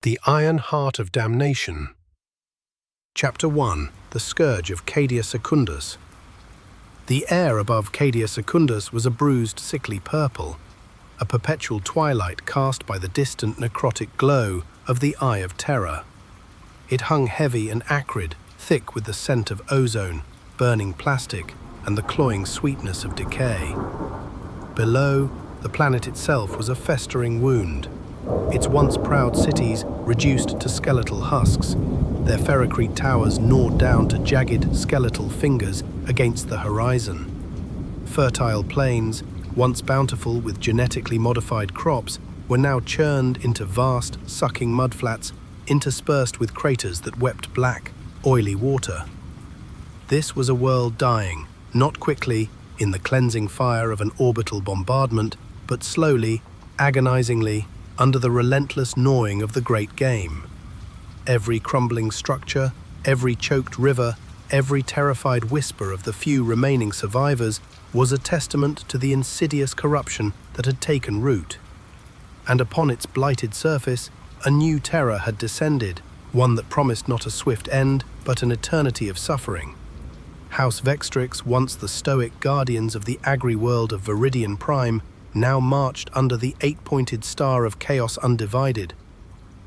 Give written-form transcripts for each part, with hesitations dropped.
The Iron Heart of Damnation. Chapter 1. The Scourge of Cadia Secundus. The air above Cadia Secundus was a bruised, sickly purple, a perpetual twilight cast by the distant necrotic glow of the Eye of Terror. It hung heavy and acrid, thick with the scent of ozone, burning plastic, and the cloying sweetness of decay. Below, the planet itself was a festering wound, its once proud cities reduced to skeletal husks, their ferrocrete towers gnawed down to jagged skeletal fingers against the horizon. Fertile plains, once bountiful with genetically modified crops, were now churned into vast, sucking mudflats interspersed with craters that wept black, oily water. This was a world dying, not quickly, in the cleansing fire of an orbital bombardment, but slowly, agonizingly, under the relentless gnawing of the great game. Every crumbling structure, every choked river, every terrified whisper of the few remaining survivors was a testament to the insidious corruption that had taken root. And upon its blighted surface, a new terror had descended, one that promised not a swift end, but an eternity of suffering. House Vextrix, once the stoic guardians of the agri-world of Viridian Prime, now marched under the eight-pointed star of Chaos Undivided.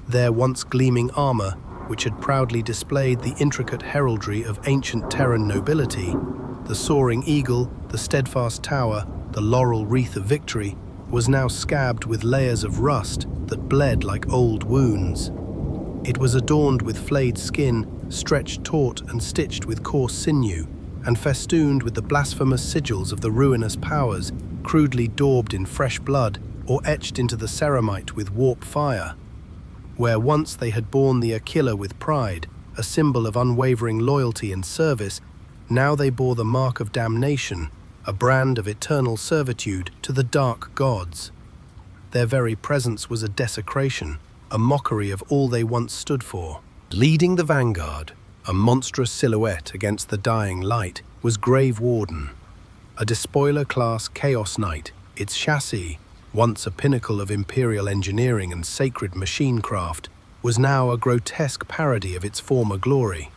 Their once gleaming armor, which had proudly displayed the intricate heraldry of ancient Terran nobility, the soaring eagle, the steadfast tower, the laurel wreath of victory, was now scabbed with layers of rust that bled like old wounds. It was adorned with flayed skin, stretched taut and stitched with coarse sinew, and festooned with the blasphemous sigils of the Ruinous Powers, crudely daubed in fresh blood or etched into the ceramite with warp fire. Where once they had borne the Aquila with pride, a symbol of unwavering loyalty and service, now they bore the mark of damnation, a brand of eternal servitude to the dark gods. Their very presence was a desecration, a mockery of all they once stood for. Leading the vanguard, a monstrous silhouette against the dying light, was Grave Warden, a despoiler-class Chaos Knight. Its chassis, once a pinnacle of Imperial engineering and sacred machine-craft, was now a grotesque parody of its former glory.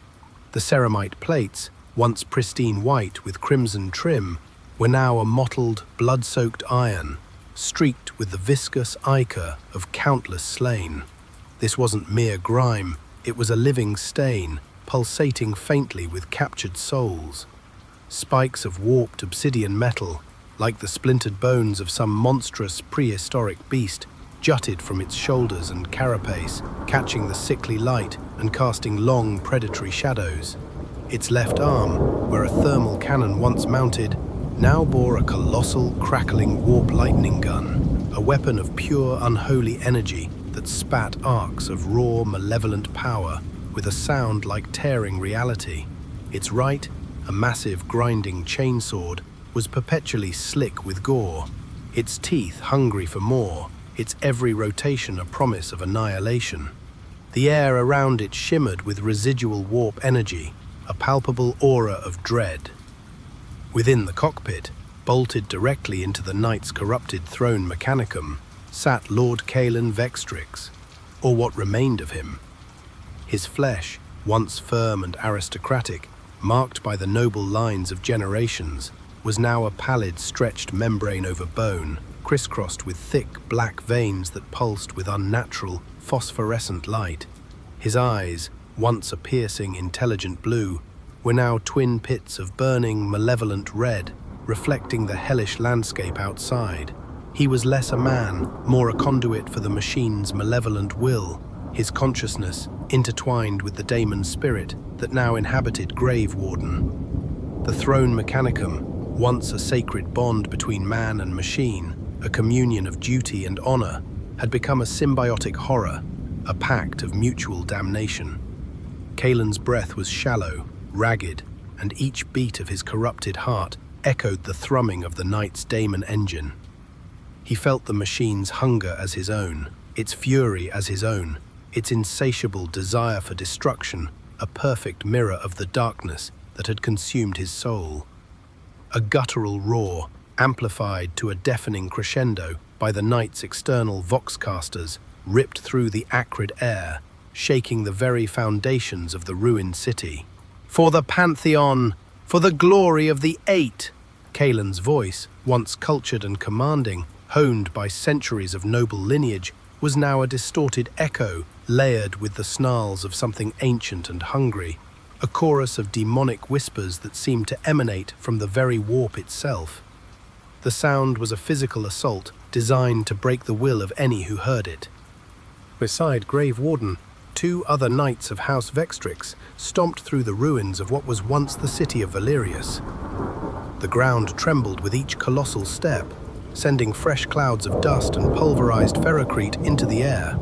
The ceramite plates, once pristine white with crimson trim, were now a mottled, blood-soaked iron, streaked with the viscous ichor of countless slain. This wasn't mere grime, it was a living stain, pulsating faintly with captured souls. Spikes of warped obsidian metal, like the splintered bones of some monstrous prehistoric beast, jutted from its shoulders and carapace, catching the sickly light and casting long predatory shadows. Its left arm, where a thermal cannon once mounted, now bore a colossal, crackling warp lightning gun, a weapon of pure, unholy energy that spat arcs of raw, malevolent power with a sound like tearing reality. Its right, a massive, grinding chainsword, was perpetually slick with gore, its teeth hungry for more, its every rotation a promise of annihilation. The air around it shimmered with residual warp energy, a palpable aura of dread. Within the cockpit, bolted directly into the knight's corrupted throne mechanicum, sat Lord Kaelen Vextrix, or what remained of him. His flesh, once firm and aristocratic, marked by the noble lines of generations, was now a pallid, stretched membrane over bone, crisscrossed with thick, black veins that pulsed with unnatural, phosphorescent light. His eyes, once a piercing, intelligent blue, were now twin pits of burning, malevolent red, reflecting the hellish landscape outside. He was less a man, more a conduit for the machine's malevolent will, his consciousness intertwined with the daemon spirit that now inhabited Grave Warden. The throne mechanicum, once a sacred bond between man and machine, a communion of duty and honor, had become a symbiotic horror, a pact of mutual damnation. Kaelen's breath was shallow, ragged, and each beat of his corrupted heart echoed the thrumming of the knight's daemon engine. He felt the machine's hunger as his own, its fury as his own, its insatiable desire for destruction, a perfect mirror of the darkness that had consumed his soul. A guttural roar, amplified to a deafening crescendo by the knight's external voxcasters, ripped through the acrid air, shaking the very foundations of the ruined city. "For the Pantheon! For the glory of the Eight!" Kaelen's voice, once cultured and commanding, honed by centuries of noble lineage, was now a distorted echo, layered with the snarls of something ancient and hungry, a chorus of demonic whispers that seemed to emanate from the very warp itself. The sound was a physical assault designed to break the will of any who heard it. Beside Grave Warden, 2 other knights of House Vextrix stomped through the ruins of what was once the city of Valerius. The ground trembled with each colossal step, sending fresh clouds of dust and pulverized ferrocrete into the air.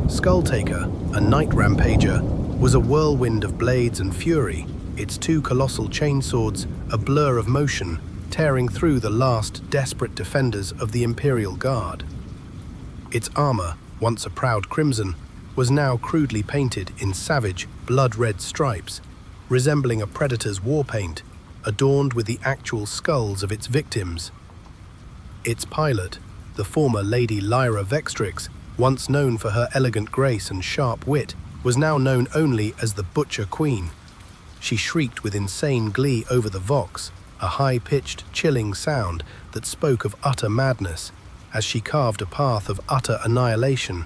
Skulltaker, a knight rampager, was a whirlwind of blades and fury, its 2 colossal chainswords a blur of motion, tearing through the last desperate defenders of the Imperial Guard. Its armor, once a proud crimson, was now crudely painted in savage, blood-red stripes, resembling a predator's war paint, adorned with the actual skulls of its victims. Its pilot, the former Lady Lyra Vextrix, once known for her elegant grace and sharp wit, was now known only as the Butcher Queen. She shrieked with insane glee over the vox, a high-pitched, chilling sound that spoke of utter madness, as she carved a path of utter annihilation.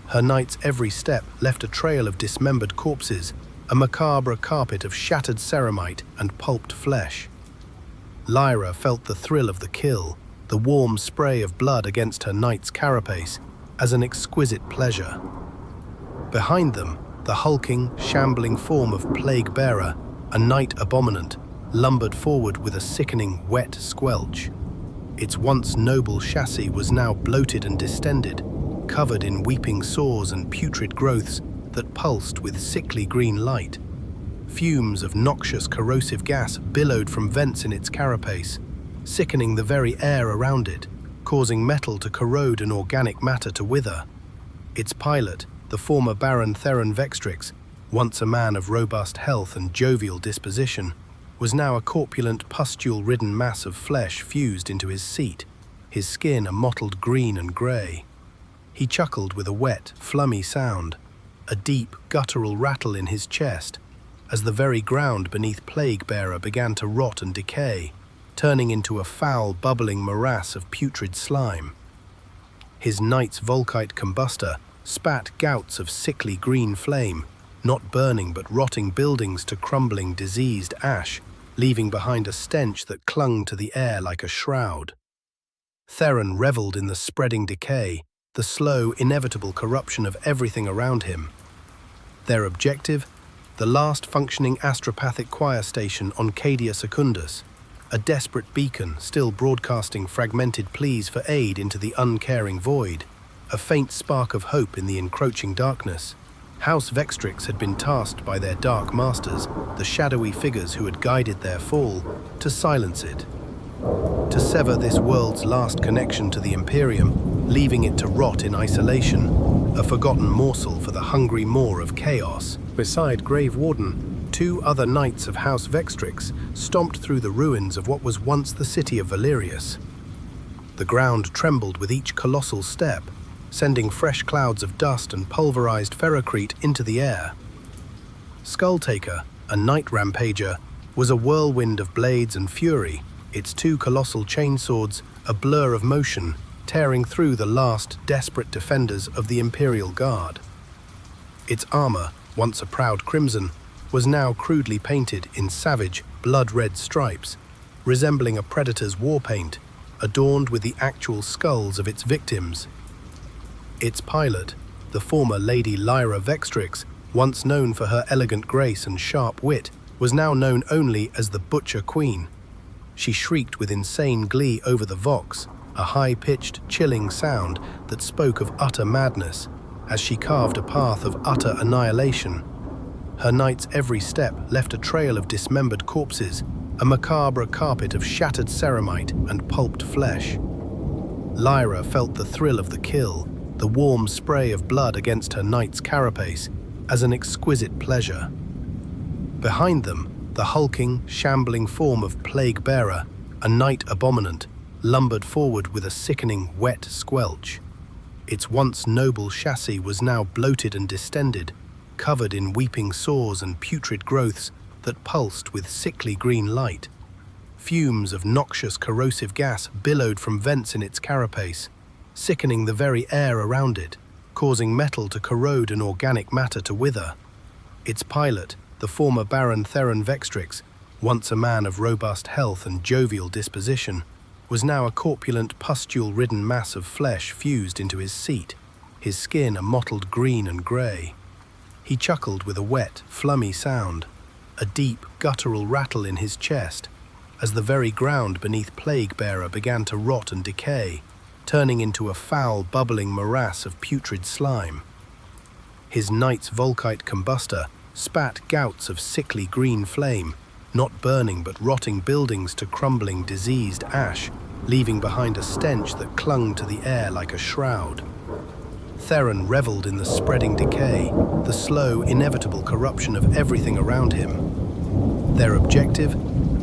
Her knight's every step left a trail of dismembered corpses, a macabre carpet of shattered ceramite and pulped flesh. Lyra felt the thrill of the kill, the warm spray of blood against her knight's carapace, as an exquisite pleasure. Behind them, the hulking, shambling form of Plaguebearer, a knight abominant, lumbered forward with a sickening, wet squelch. Its once noble chassis was now bloated and distended, covered in weeping sores and putrid growths that pulsed with sickly green light. Fumes of noxious corrosive gas billowed from vents in its carapace, sickening the very air around it, causing metal to corrode and organic matter to wither. Its pilot, the former Baron Theron Vextrix, once a man of robust health and jovial disposition, was now a corpulent, pustule-ridden mass of flesh fused into his seat, his skin a mottled green and grey. He chuckled with a wet, flummy sound, a deep, guttural rattle in his chest, as the very ground beneath Plaguebearer began to rot and decay, turning into a foul, bubbling morass of putrid slime. His knight's volkite combustor spat gouts of sickly green flame, not burning but rotting buildings to crumbling, diseased ash, leaving behind a stench that clung to the air like a shroud. Theron revelled in the spreading decay, the slow, inevitable corruption of everything around him. Their objective? The last functioning astropathic choir station on Cadia Secundus, a desperate beacon still broadcasting fragmented pleas for aid into the uncaring void, a faint spark of hope in the encroaching darkness. House Vextrix had been tasked by their dark masters, the shadowy figures who had guided their fall, to silence it, to sever this world's last connection to the Imperium, leaving it to rot in isolation, a forgotten morsel for the hungry maw of chaos. Beside Grave Warden, 2 other knights of House Vextrix stomped through the ruins of what was once the city of Valerius. The ground trembled with each colossal step, sending fresh clouds of dust and pulverized ferrocrete into the air. Skulltaker, a knight rampager, was a whirlwind of blades and fury, its 2 colossal chainswords a blur of motion, tearing through the last desperate defenders of the Imperial Guard. Its armor, once a proud crimson, was now crudely painted in savage, blood-red stripes, resembling a predator's war paint, adorned with the actual skulls of its victims. Its pilot, the former Lady Lyra Vextrix, once known for her elegant grace and sharp wit, was now known only as the Butcher Queen. She shrieked with insane glee over the vox, a high-pitched, chilling sound that spoke of utter madness, as she carved a path of utter annihilation. Her knight's every step left a trail of dismembered corpses, a macabre carpet of shattered ceramite and pulped flesh. Lyra felt the thrill of the kill, the warm spray of blood against her knight's carapace, as an exquisite pleasure. Behind them, the hulking, shambling form of Plaguebearer, a knight abominant, lumbered forward with a sickening, wet squelch. Its once noble chassis was now bloated and distended, covered in weeping sores and putrid growths that pulsed with sickly green light. Fumes of noxious corrosive gas billowed from vents in its carapace, sickening the very air around it, causing metal to corrode and organic matter to wither. Its pilot, the former Baron Kaelen Vextrix, once a man of robust health and jovial disposition, was now a corpulent, pustule-ridden mass of flesh fused into his seat, his skin a mottled green and grey. He chuckled with a wet, flummy sound, a deep, guttural rattle in his chest, as the very ground beneath Plaguebearer began to rot and decay, turning into a foul, bubbling morass of putrid slime. His Knight's Volkite combustor spat gouts of sickly green flame, not burning but rotting buildings to crumbling, diseased ash, leaving behind a stench that clung to the air like a shroud. Theron revelled in the spreading decay, the slow, inevitable corruption of everything around him. Their objective?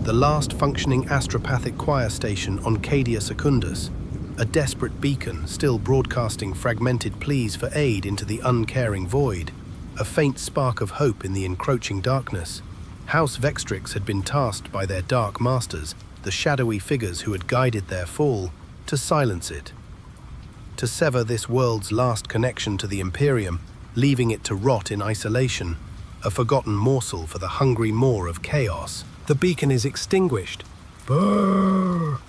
The last functioning astropathic choir station on Cadia Secundus, a desperate beacon still broadcasting fragmented pleas for aid into the uncaring void, a faint spark of hope in the encroaching darkness. House Vextrix had been tasked by their dark masters, the shadowy figures who had guided their fall, to silence it, to sever this world's last connection to the Imperium, leaving it to rot in isolation, a forgotten morsel for the hungry maw of chaos. The beacon is extinguished. Brrr!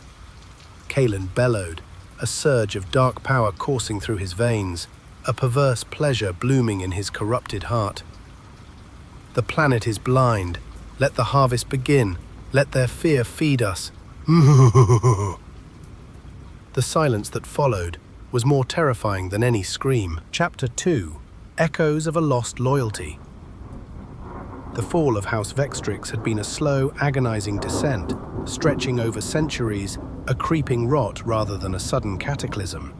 Kaelen bellowed, a surge of dark power coursing through his veins, a perverse pleasure blooming in his corrupted heart. The planet is blind. Let the harvest begin. Let their fear feed us. The silence that followed was more terrifying than any scream. Chapter 2. Echoes of a Lost Loyalty. The fall of House Vextrix had been a slow, agonizing descent, stretching over centuries, a creeping rot rather than a sudden cataclysm.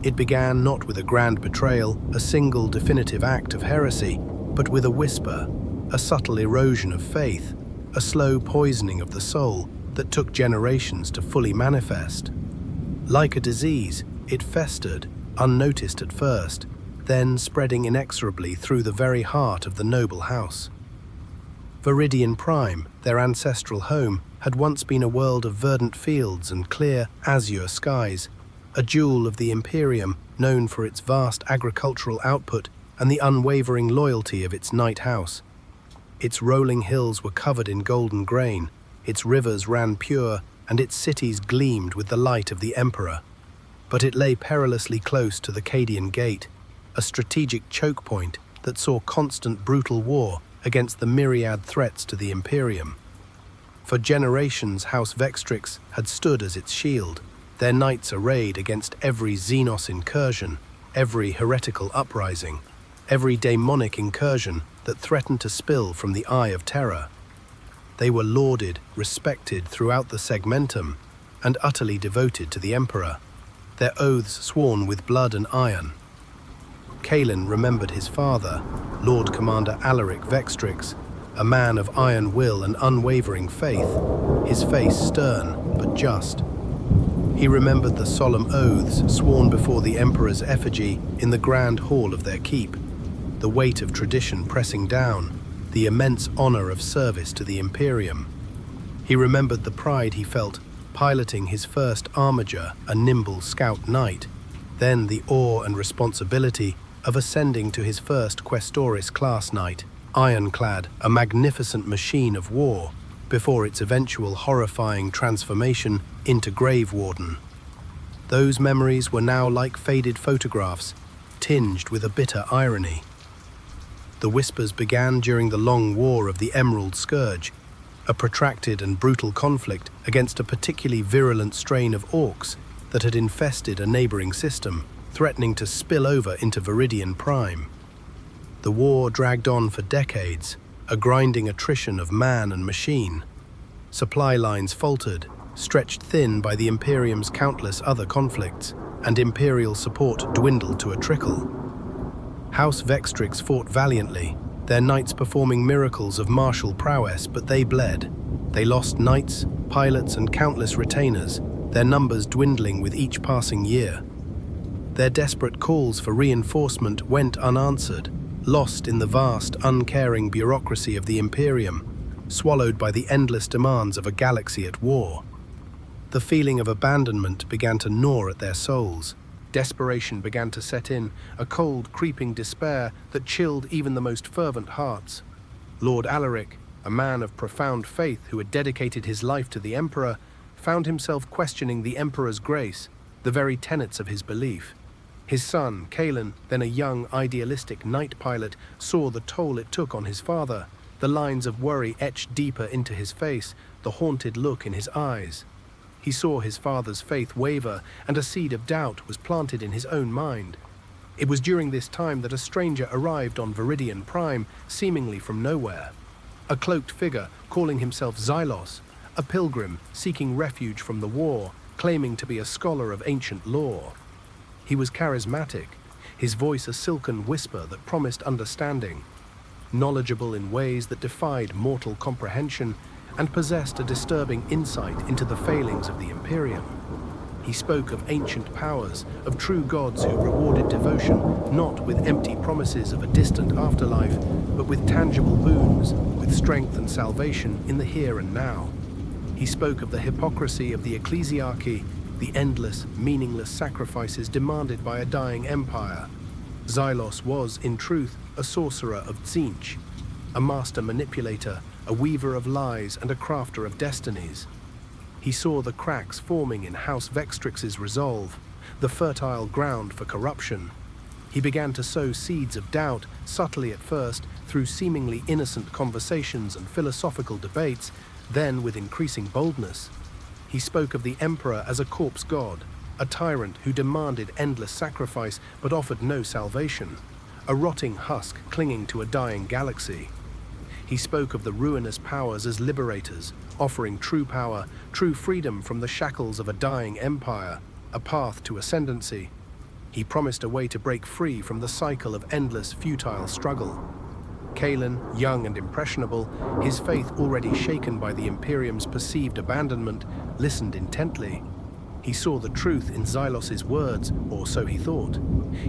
It began not with a grand betrayal, a single definitive act of heresy, but with a whisper, a subtle erosion of faith, a slow poisoning of the soul that took generations to fully manifest. Like a disease, it festered, unnoticed at first, then spreading inexorably through the very heart of the noble house. Viridian Prime, their ancestral home, had once been a world of verdant fields and clear, azure skies, a jewel of the Imperium known for its vast agricultural output and the unwavering loyalty of its Knight House. Its rolling hills were covered in golden grain, its rivers ran pure, and its cities gleamed with the light of the Emperor. But it lay perilously close to the Cadian Gate, a strategic choke point that saw constant brutal war against the myriad threats to the Imperium. For generations, House Vextrix had stood as its shield, their knights arrayed against every Xenos incursion, every heretical uprising, every demonic incursion that threatened to spill from the Eye of Terror. They were lauded, respected throughout the segmentum, and utterly devoted to the Emperor, their oaths sworn with blood and iron. Kaelen remembered his father, Lord Commander Alaric Vextrix, a man of iron will and unwavering faith, his face stern but just. He remembered the solemn oaths sworn before the Emperor's effigy in the grand hall of their keep, the weight of tradition pressing down, the immense honor of service to the Imperium. He remembered the pride he felt piloting his first armiger, a nimble scout knight, then the awe and responsibility of ascending to his first Questoris class knight, ironclad, a magnificent machine of war, before its eventual horrifying transformation into Grave Warden. Those memories were now like faded photographs, tinged with a bitter irony. The whispers began during the long war of the Emerald Scourge, a protracted and brutal conflict against a particularly virulent strain of orcs that had infested a neighboring system, threatening to spill over into Viridian Prime. The war dragged on for decades, a grinding attrition of man and machine. Supply lines faltered, stretched thin by the Imperium's countless other conflicts, and Imperial support dwindled to a trickle. House Vextrix fought valiantly, their knights performing miracles of martial prowess, but they bled. They lost knights, pilots, and countless retainers, their numbers dwindling with each passing year. Their desperate calls for reinforcement went unanswered, lost in the vast, uncaring bureaucracy of the Imperium, swallowed by the endless demands of a galaxy at war. The feeling of abandonment began to gnaw at their souls. Desperation began to set in, a cold, creeping despair that chilled even the most fervent hearts. Lord Alaric, a man of profound faith who had dedicated his life to the Emperor, found himself questioning the Emperor's grace, the very tenets of his belief. His son, Kaelen, then a young, idealistic night pilot, saw the toll it took on his father, the lines of worry etched deeper into his face, the haunted look in his eyes. He saw his father's faith waver, and a seed of doubt was planted in his own mind. It was during this time that a stranger arrived on Viridian Prime, seemingly from nowhere. A cloaked figure calling himself Xylos, a pilgrim seeking refuge from the war, claiming to be a scholar of ancient lore. He was charismatic, his voice a silken whisper that promised understanding, knowledgeable in ways that defied mortal comprehension, and possessed a disturbing insight into the failings of the Imperium. He spoke of ancient powers, of true gods who rewarded devotion, not with empty promises of a distant afterlife, but with tangible boons, with strength and salvation in the here and now. He spoke of the hypocrisy of the ecclesiarchy, the endless, meaningless sacrifices demanded by a dying empire. Xylos was, in truth, a sorcerer of Tzeentch, a master manipulator, a weaver of lies and a crafter of destinies. He saw the cracks forming in House Vextrix's resolve, the fertile ground for corruption. He began to sow seeds of doubt, subtly at first, through seemingly innocent conversations and philosophical debates, then with increasing boldness. He spoke of the Emperor as a corpse god, a tyrant who demanded endless sacrifice but offered no salvation, a rotting husk clinging to a dying galaxy. He spoke of the Ruinous Powers as liberators, offering true power, true freedom from the shackles of a dying empire, a path to ascendancy. He promised a way to break free from the cycle of endless, futile struggle. Kaelen, young and impressionable, his faith already shaken by the Imperium's perceived abandonment, listened intently. He saw the truth in Xylos's words, or so he thought.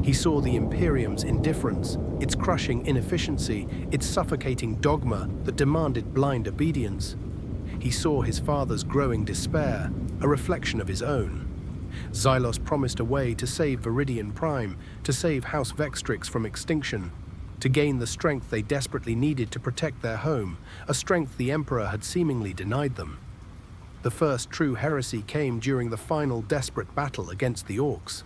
He saw the Imperium's indifference, its crushing inefficiency, its suffocating dogma that demanded blind obedience. He saw his father's growing despair, a reflection of his own. Xylos promised a way to save Viridian Prime, to save House Vextrix from extinction, to gain the strength they desperately needed to protect their home, a strength the Emperor had seemingly denied them. The first true heresy came during the final desperate battle against the Orcs.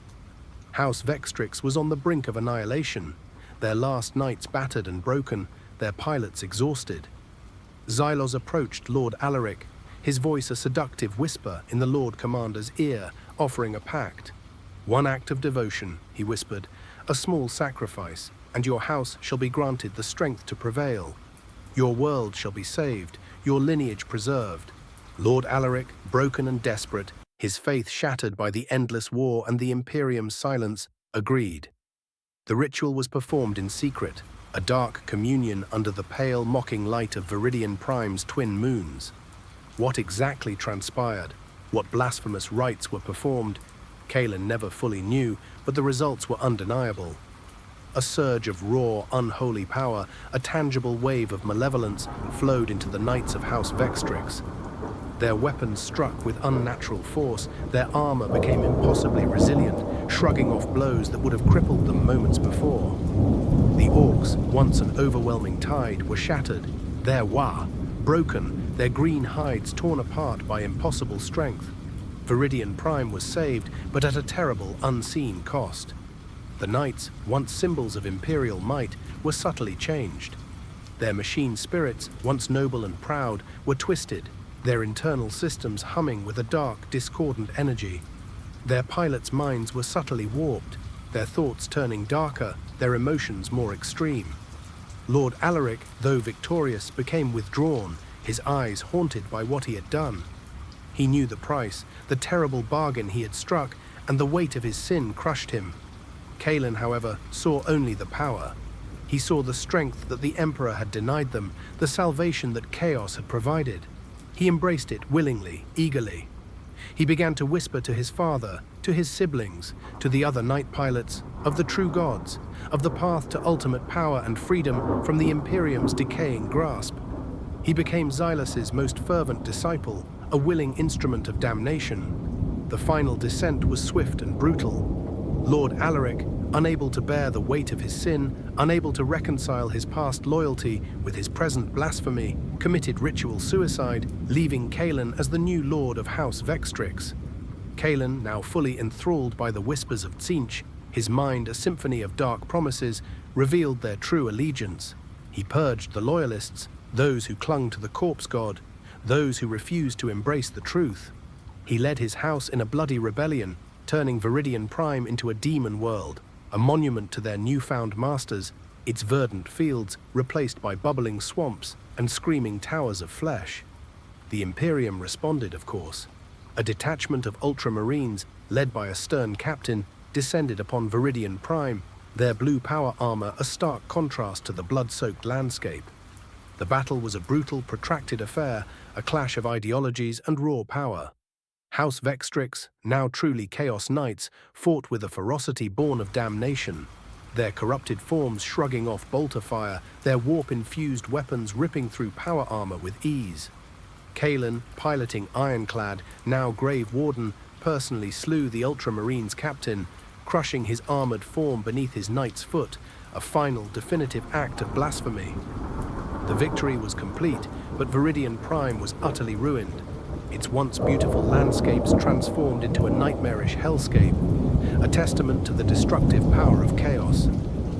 House Vextrix was on the brink of annihilation, their last knights battered and broken, their pilots exhausted. Xylos approached Lord Alaric, his voice a seductive whisper in the Lord Commander's ear, offering a pact. "One act of devotion," he whispered, "a small sacrifice, and your house shall be granted the strength to prevail. Your world shall be saved, your lineage preserved." Lord Alaric, broken and desperate, his faith shattered by the endless war and the Imperium's silence, agreed. The ritual was performed in secret, a dark communion under the pale, mocking light of Viridian Prime's twin moons. What exactly transpired, what blasphemous rites were performed, Kaelen never fully knew, but the results were undeniable. A surge of raw, unholy power, a tangible wave of malevolence, flowed into the knights of House Vextrix. Their weapons struck with unnatural force, their armor became impossibly resilient, shrugging off blows that would have crippled them moments before. The Orcs, once an overwhelming tide, were shattered, their broken, their green hides torn apart by impossible strength. Viridian Prime was saved, but at a terrible, unseen cost. The knights, once symbols of Imperial might, were subtly changed. Their machine spirits, once noble and proud, were twisted, their internal systems humming with a dark, discordant energy. Their pilots' minds were subtly warped, their thoughts turning darker, their emotions more extreme. Lord Alaric, though victorious, became withdrawn, his eyes haunted by what he had done. He knew the price, the terrible bargain he had struck, and the weight of his sin crushed him. Kaelen, however, saw only the power. He saw the strength that the Emperor had denied them, the salvation that chaos had provided. He embraced it willingly, eagerly. He began to whisper to his father, to his siblings, to the other night pilots, of the true gods, of the path to ultimate power and freedom from the Imperium's decaying grasp. He became Xylus's most fervent disciple, a willing instrument of damnation. The final descent was swift and brutal. Lord Alaric, unable to bear the weight of his sin, unable to reconcile his past loyalty with his present blasphemy, committed ritual suicide, leaving Kaelen as the new Lord of House Vextrix. Kaelen, now fully enthralled by the whispers of Tzeentch, his mind a symphony of dark promises, revealed their true allegiance. He purged the loyalists, those who clung to the corpse god, those who refused to embrace the truth. He led his house in a bloody rebellion, turning Viridian Prime into a demon world, a monument to their newfound masters, its verdant fields replaced by bubbling swamps and screaming towers of flesh. The Imperium responded, of course. A detachment of ultramarines, led by a stern captain, descended upon Viridian Prime, their blue power armor a stark contrast to the blood-soaked landscape. The battle was a brutal, protracted affair, a clash of ideologies and raw power. House Vextrix, now truly Chaos Knights, fought with a ferocity born of damnation, their corrupted forms shrugging off bolter fire, their warp-infused weapons ripping through power armor with ease. Kaelen, piloting Ironclad, now Grave Warden, personally slew the Ultramarines' captain, crushing his armored form beneath his knight's foot, a final, definitive act of blasphemy. The victory was complete, but Viridian Prime was utterly ruined. Its once beautiful landscapes transformed into a nightmarish hellscape, a testament to the destructive power of chaos.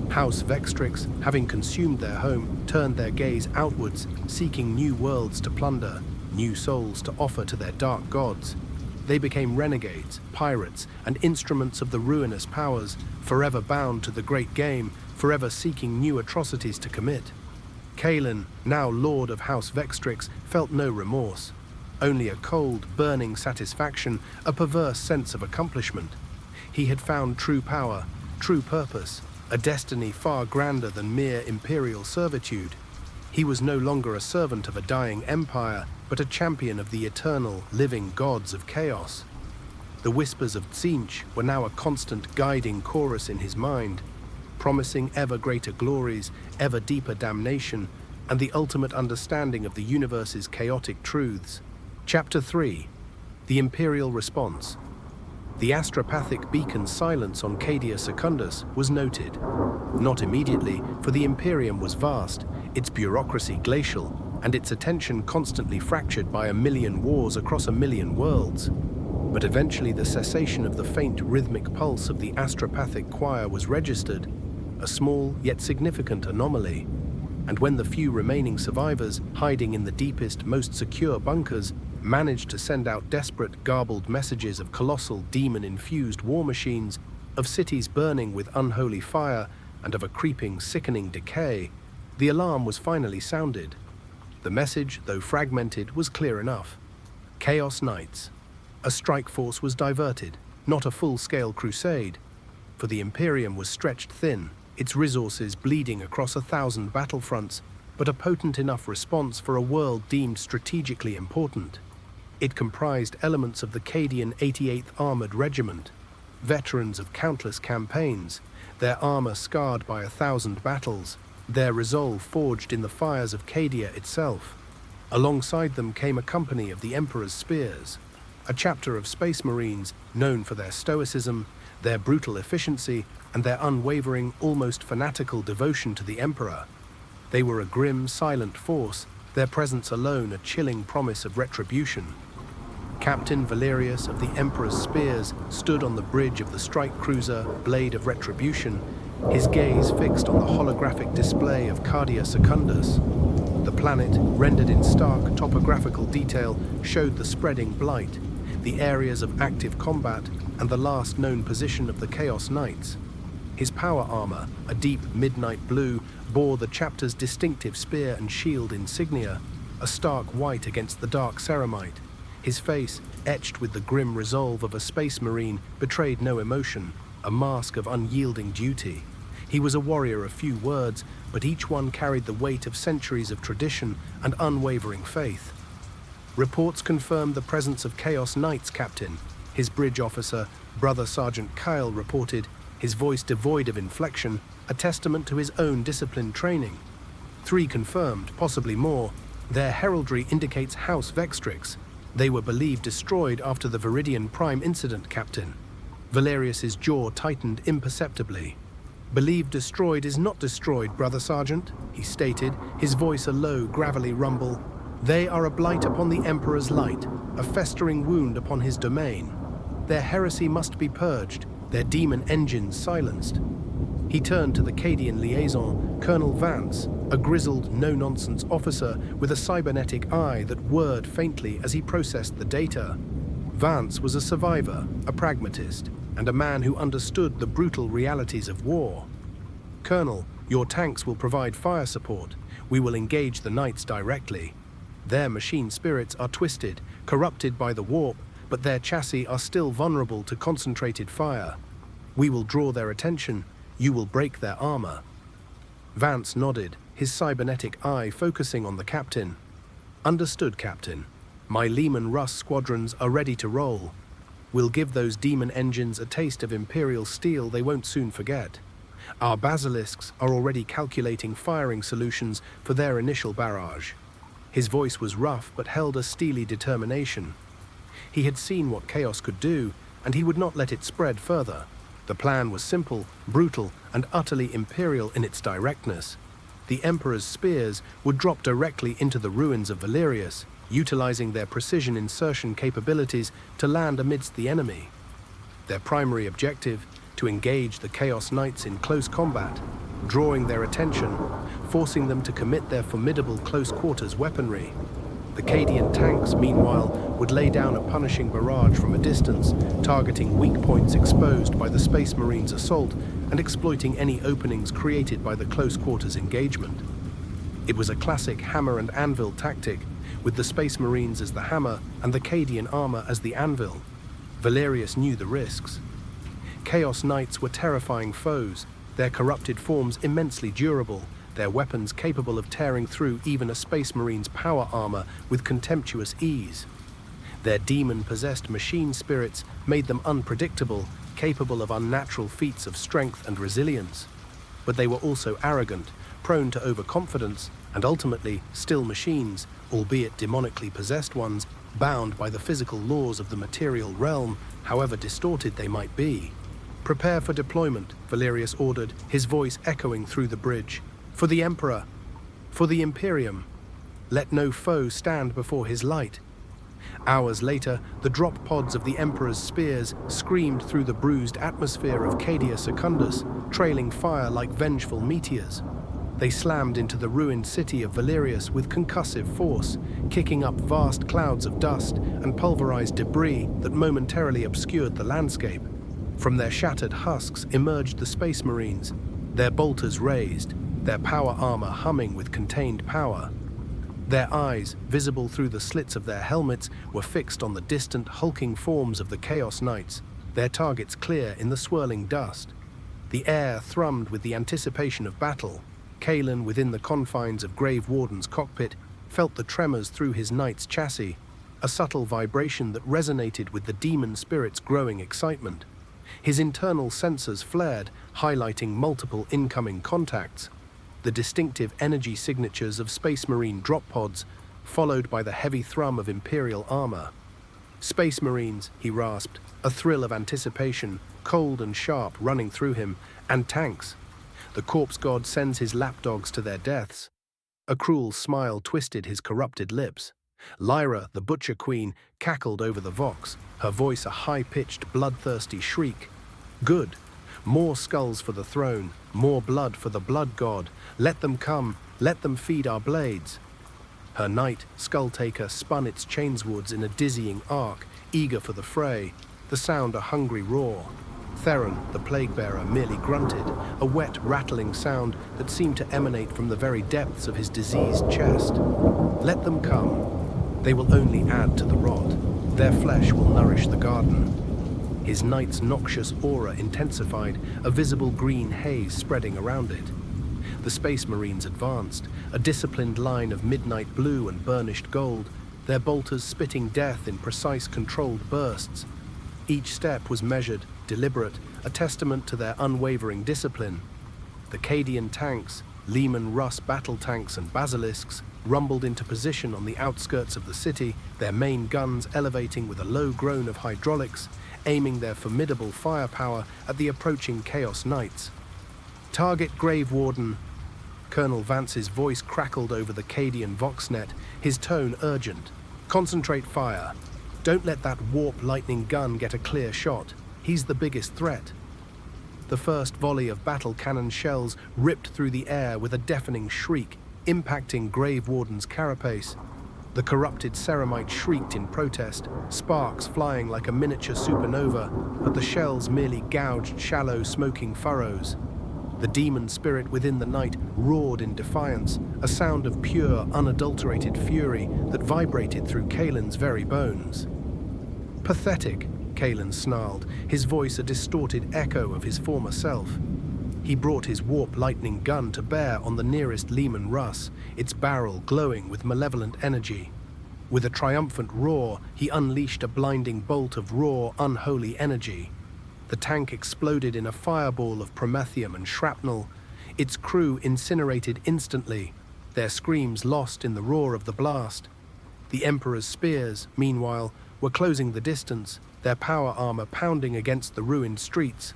House Vextrix, having consumed their home, turned their gaze outwards, seeking new worlds to plunder, new souls to offer to their dark gods. They became renegades, pirates, and instruments of the Ruinous Powers, forever bound to the great game, forever seeking new atrocities to commit. Kaelen, now Lord of House Vextrix, felt no remorse. Only a cold, burning satisfaction, a perverse sense of accomplishment. He had found true power, true purpose, a destiny far grander than mere imperial servitude. He was no longer a servant of a dying empire, but a champion of the eternal, living gods of chaos. The whispers of Tzeentch were now a constant guiding chorus in his mind, promising ever greater glories, ever deeper damnation, and the ultimate understanding of the universe's chaotic truths. Chapter 3. The Imperial Response. The astropathic beacon's silence on Cadia Secundus was noted. Not immediately, for the Imperium was vast, its bureaucracy glacial, and its attention constantly fractured by a million wars across a million worlds. But eventually the cessation of the faint rhythmic pulse of the astropathic choir was registered, a small yet significant anomaly. And when the few remaining survivors, hiding in the deepest, most secure bunkers, managed to send out desperate, garbled messages of colossal, demon-infused war machines, of cities burning with unholy fire, and of a creeping, sickening decay, the alarm was finally sounded. The message, though fragmented, was clear enough. Chaos Knights. A strike force was diverted, not a full-scale crusade, for the Imperium was stretched thin, its resources bleeding across 1,000 battlefronts, but a potent enough response for a world deemed strategically important. It comprised elements of the Cadian 88th Armoured Regiment, veterans of countless campaigns, their armour scarred by 1,000 battles, their resolve forged in the fires of Cadia itself. Alongside them came a company of the Emperor's Spears, a chapter of Space Marines known for their stoicism, their brutal efficiency, and their unwavering, almost fanatical devotion to the Emperor. They were a grim, silent force, their presence alone a chilling promise of retribution. Captain Valerius of the Emperor's Spears stood on the bridge of the strike cruiser Blade of Retribution, his gaze fixed on the holographic display of Cadia Secundus. The planet, rendered in stark topographical detail, showed the spreading blight, the areas of active combat, and the last known position of the Chaos Knights. His power armor, a deep midnight blue, bore the chapter's distinctive spear and shield insignia, a stark white against the dark ceramite. His face, etched with the grim resolve of a space marine, betrayed no emotion, a mask of unyielding duty. He was a warrior of few words, but each one carried the weight of centuries of tradition and unwavering faith. Reports confirmed the presence of Chaos Knights, Captain. His bridge officer, Brother Sergeant Kyle, reported, his voice devoid of inflection, a testament to his own disciplined training. 3 confirmed, possibly more. Their heraldry indicates House Vextrix. They were believed destroyed after the Viridian Prime incident, Captain. Valerius's jaw tightened imperceptibly. Believed destroyed is not destroyed, Brother Sergeant, he stated, his voice a low, gravelly rumble. They are a blight upon the Emperor's light, a festering wound upon his domain. Their heresy must be purged, their demon engines silenced. He turned to the Cadian liaison, Colonel Vance, a grizzled, no-nonsense officer with a cybernetic eye that whirred faintly as he processed the data. Vance was a survivor, a pragmatist, and a man who understood the brutal realities of war. Colonel, your tanks will provide fire support. We will engage the Knights directly. Their machine spirits are twisted, corrupted by the warp, but their chassis are still vulnerable to concentrated fire. We will draw their attention. You will break their armor. Vance nodded, his cybernetic eye focusing on the captain. Understood, Captain. My Lehman Russ squadrons are ready to roll. We'll give those demon engines a taste of Imperial steel they won't soon forget. Our basilisks are already calculating firing solutions for their initial barrage. His voice was rough but held a steely determination. He had seen what chaos could do, and he would not let it spread further. The plan was simple, brutal, and utterly imperial in its directness. The Emperor's spears would drop directly into the ruins of Valerius, utilizing their precision insertion capabilities to land amidst the enemy. Their primary objective, to engage the Chaos Knights in close combat, drawing their attention, forcing them to commit their formidable close-quarters weaponry. The Cadian tanks, meanwhile, would lay down a punishing barrage from a distance, targeting weak points exposed by the Space Marines' assault and exploiting any openings created by the close-quarters engagement. It was a classic hammer and anvil tactic, with the Space Marines as the hammer and the Cadian armor as the anvil. Valerius knew the risks. Chaos Knights were terrifying foes, their corrupted forms immensely durable, their weapons capable of tearing through even a Space Marine's power armor with contemptuous ease. Their demon-possessed machine spirits made them unpredictable, capable of unnatural feats of strength and resilience. But they were also arrogant, prone to overconfidence, and ultimately still machines, albeit demonically possessed ones, bound by the physical laws of the material realm, however distorted they might be. Prepare for deployment, Valerius ordered, his voice echoing through the bridge. For the Emperor, for the Imperium, let no foe stand before his light. Hours later, the drop pods of the Emperor's spears screamed through the bruised atmosphere of Cadia Secundus, trailing fire like vengeful meteors. They slammed into the ruined city of Valerius with concussive force, kicking up vast clouds of dust and pulverized debris that momentarily obscured the landscape. From their shattered husks emerged the Space Marines, their bolters raised, their power armor humming with contained power. Their eyes, visible through the slits of their helmets, were fixed on the distant, hulking forms of the Chaos Knights, their targets clear in the swirling dust. The air thrummed with the anticipation of battle. Kaelen, within the confines of Grave Warden's cockpit, felt the tremors through his knight's chassis, a subtle vibration that resonated with the demon spirit's growing excitement. His internal sensors flared, highlighting multiple incoming contacts. The distinctive energy signatures of Space Marine drop pods, followed by the heavy thrum of Imperial armor. Space Marines, he rasped, a thrill of anticipation, cold and sharp, running through him, and tanks. The corpse god sends his lapdogs to their deaths. A cruel smile twisted his corrupted lips. Lyra, the Butcher Queen, cackled over the vox, her voice a high-pitched, bloodthirsty shriek. Good. More skulls for the throne, more blood for the blood god. Let them come, let them feed our blades. Her knight, Skulltaker, spun its chainswords in a dizzying arc, eager for the fray, the sound a hungry roar. Theron, the Plaguebearer, merely grunted, a wet, rattling sound that seemed to emanate from the very depths of his diseased chest. Let them come. They will only add to the rot. Their flesh will nourish the garden. His knight's noxious aura intensified, a visible green haze spreading around it. The Space Marines advanced, a disciplined line of midnight blue and burnished gold, their bolters spitting death in precise, controlled bursts. Each step was measured, deliberate, a testament to their unwavering discipline. The Cadian tanks, Lehman Russ battle tanks and basilisks, rumbled into position on the outskirts of the city, their main guns elevating with a low groan of hydraulics, aiming their formidable firepower at the approaching Chaos Knights. "Target Grave Warden." Colonel Vance's voice crackled over the Cadian Voxnet, his tone urgent. "Concentrate fire. Don't let that warp lightning gun get a clear shot. He's the biggest threat." The first volley of battle cannon shells ripped through the air with a deafening shriek, impacting Grave Warden's carapace. The corrupted ceramite shrieked in protest, sparks flying like a miniature supernova, but the shells merely gouged shallow, smoking furrows. The demon spirit within the knight roared in defiance, a sound of pure, unadulterated fury that vibrated through Kaelen's very bones. "Pathetic," Kaelen snarled, his voice a distorted echo of his former self. He brought his warp lightning gun to bear on the nearest Lehman Russ, its barrel glowing with malevolent energy. With a triumphant roar, he unleashed a blinding bolt of raw, unholy energy. The tank exploded in a fireball of promethium and shrapnel, its crew incinerated instantly, their screams lost in the roar of the blast. The Emperor's spears, meanwhile, were closing the distance, their power armor pounding against the ruined streets.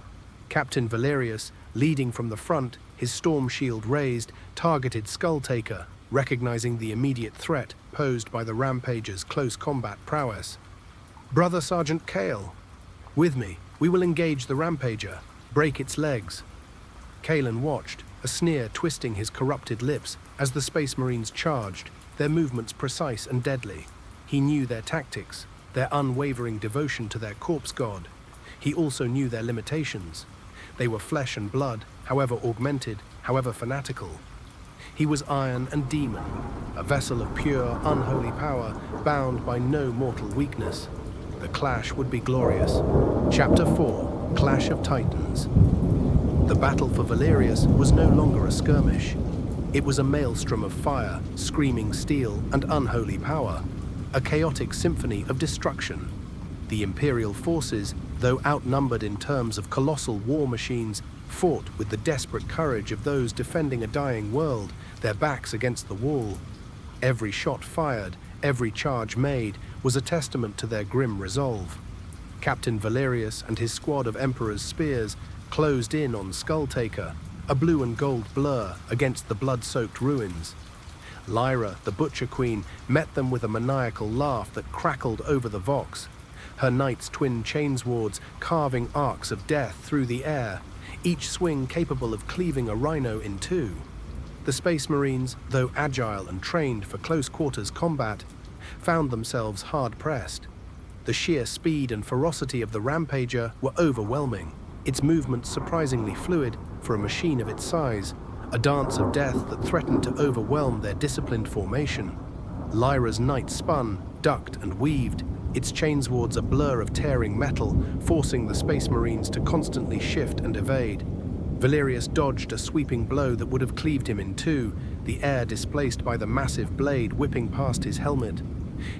Captain Valerius, leading from the front, his storm shield raised, targeted Skulltaker, recognizing the immediate threat posed by the Rampager's close combat prowess. "Brother Sergeant Kael, with me, we will engage the Rampager, break its legs." Kaelen watched, a sneer twisting his corrupted lips as the Space Marines charged, their movements precise and deadly. He knew their tactics, their unwavering devotion to their corpse god. He also knew their limitations. They were flesh and blood, however augmented, however fanatical. He was iron and demon, a vessel of pure, unholy power, bound by no mortal weakness. The clash would be glorious. Chapter 4, Clash of Titans. The battle for Valerius was no longer a skirmish. It was a maelstrom of fire, screaming steel, and unholy power, a chaotic symphony of destruction. The Imperial forces, though outnumbered in terms of colossal war machines, fought with the desperate courage of those defending a dying world, their backs against the wall. Every shot fired, every charge made, was a testament to their grim resolve. Captain Valerius and his squad of Emperor's spears closed in on Skulltaker, a blue and gold blur against the blood-soaked ruins. Lyra, the Butcher Queen, met them with a maniacal laugh that crackled over the Vox. Her knights' twin chainswords carving arcs of death through the air, each swing capable of cleaving a rhino in two. The Space Marines, though agile and trained for close-quarters combat, found themselves hard-pressed. The sheer speed and ferocity of the Rampager were overwhelming, its movements surprisingly fluid for a machine of its size, a dance of death that threatened to overwhelm their disciplined formation. Lyra's knight spun, ducked, and weaved, its chainswords a blur of tearing metal, forcing the Space Marines to constantly shift and evade. Valerius dodged a sweeping blow that would have cleaved him in two, the air displaced by the massive blade whipping past his helmet.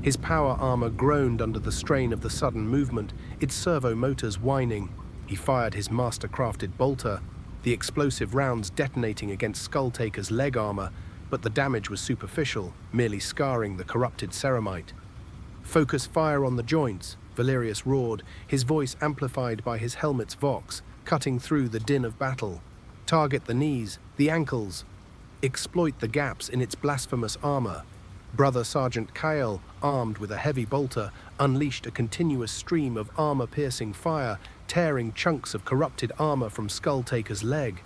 His power armor groaned under the strain of the sudden movement, its servo motors whining. He fired his master-crafted bolter, the explosive rounds detonating against Skulltaker's leg armor, but the damage was superficial, merely scarring the corrupted ceramite. "Focus fire on the joints," Valerius roared, his voice amplified by his helmet's vox, cutting through the din of battle. "Target the knees, the ankles. Exploit the gaps in its blasphemous armor." Brother Sergeant Kael, armed with a heavy bolter, unleashed a continuous stream of armor-piercing fire, tearing chunks of corrupted armor from Skulltaker's leg.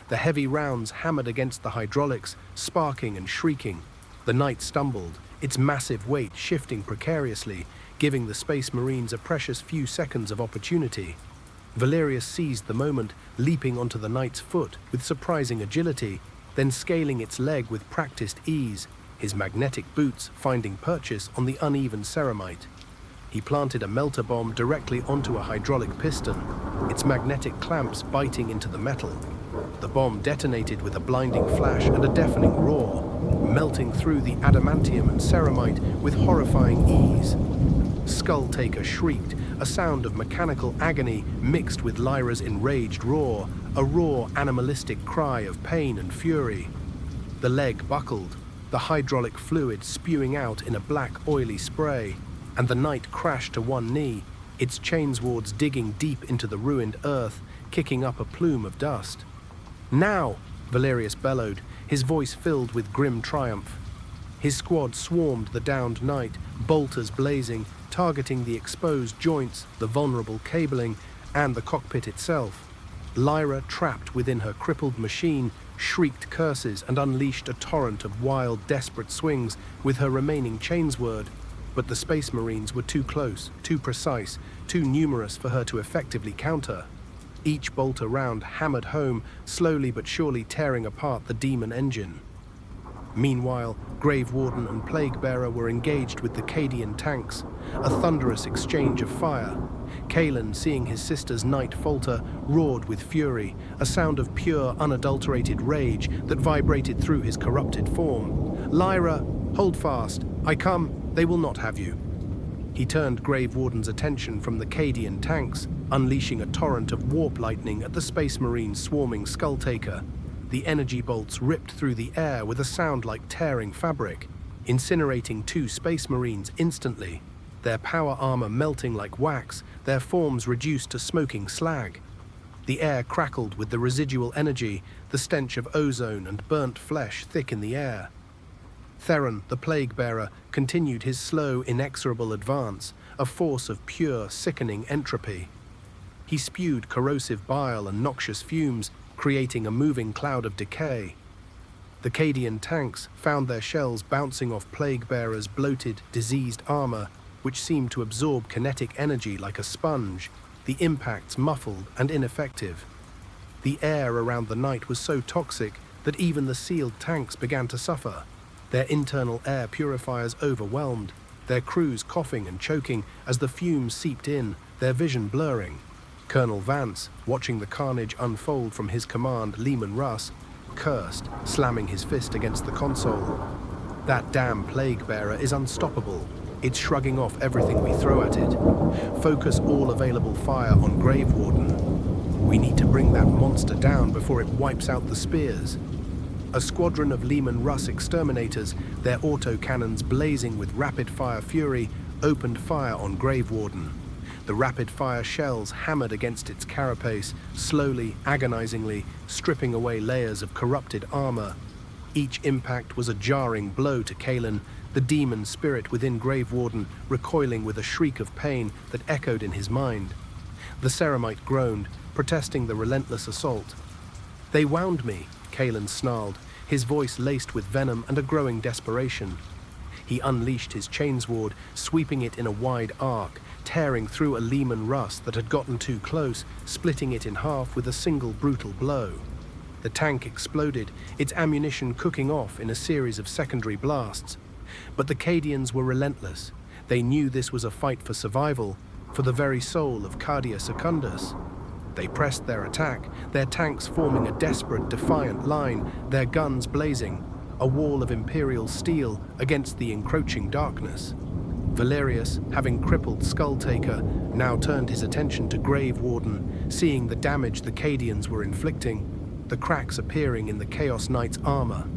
The heavy rounds hammered against the hydraulics, sparking and shrieking. The knight stumbled, its massive weight shifting precariously, giving the Space Marines a precious few seconds of opportunity. Valerius seized the moment, leaping onto the knight's foot with surprising agility, then scaling its leg with practiced ease, his magnetic boots finding purchase on the uneven ceramite. He planted a melter bomb directly onto a hydraulic piston, its magnetic clamps biting into the metal. The bomb detonated with a blinding flash and a deafening roar. melting through the adamantium and ceramite with horrifying ease. Skulltaker shrieked, a sound of mechanical agony mixed with Lyra's enraged roar, a raw, animalistic cry of pain and fury. The leg buckled, the hydraulic fluid spewing out in a black, oily spray, and the knight crashed to one knee, its chainswords digging deep into the ruined earth, kicking up a plume of dust. "Now!" Valerius bellowed, his voice filled with grim triumph. His squad swarmed the downed knight, bolters blazing, targeting the exposed joints, the vulnerable cabling, and the cockpit itself. Lyra, trapped within her crippled machine, shrieked curses and unleashed a torrent of wild, desperate swings with her remaining chainsword. But the Space Marines were too close, too precise, too numerous for her to effectively counter. Each bolter round hammered home, slowly but surely tearing apart the demon engine. Meanwhile, Grave Warden and Plaguebearer were engaged with the Cadian tanks, a thunderous exchange of fire. Kaelen, seeing his sister's knight falter, roared with fury, a sound of pure, unadulterated rage that vibrated through his corrupted form. "Lyra, hold fast. I come. They will not have you." He turned Grave Warden's attention from the Cadian tanks, unleashing a torrent of warp lightning at the Space Marines swarming Skulltaker. The energy bolts ripped through the air with a sound like tearing fabric, incinerating 2 Space Marines instantly, their power armor melting like wax, their forms reduced to smoking slag. The air crackled with the residual energy, the stench of ozone and burnt flesh thick in the air. Theron, the Plaguebearer, continued his slow, inexorable advance, a force of pure, sickening entropy. He spewed corrosive bile and noxious fumes, creating a moving cloud of decay. The Cadian tanks found their shells bouncing off Plaguebearer's bloated, diseased armor, which seemed to absorb kinetic energy like a sponge, the impacts muffled and ineffective. The air around the knight was so toxic that even the sealed tanks began to suffer, their internal air purifiers overwhelmed, their crews coughing and choking as the fumes seeped in, their vision blurring. Colonel Vance, watching the carnage unfold from his command, Leman Russ, cursed, slamming his fist against the console. "That damn Plaguebearer is unstoppable. It's shrugging off everything we throw at it. Focus all available fire on Grave Warden. We need to bring that monster down before it wipes out the spears." A squadron of Leman Russ exterminators, their autocannons blazing with rapid-fire fury, opened fire on Grave Warden. The rapid-fire shells hammered against its carapace, slowly, agonizingly, stripping away layers of corrupted armor. Each impact was a jarring blow to Kaelen, the demon spirit within Grave Warden recoiling with a shriek of pain that echoed in his mind. The ceramite groaned, protesting the relentless assault. "They wound me," Kaelen snarled, his voice laced with venom and a growing desperation. He unleashed his chainsword, sweeping it in a wide arc, tearing through a Leman Russ that had gotten too close, splitting it in half with a single brutal blow. The tank exploded, its ammunition cooking off in a series of secondary blasts. But the Cadians were relentless. They knew this was a fight for survival, for the very soul of Cadia Secundus. They pressed their attack, their tanks forming a desperate, defiant line, their guns blazing, a wall of Imperial steel against the encroaching darkness. Valerius, having crippled Skulltaker, now turned his attention to Grave Warden, seeing the damage the Cadians were inflicting, the cracks appearing in the Chaos Knight's armor,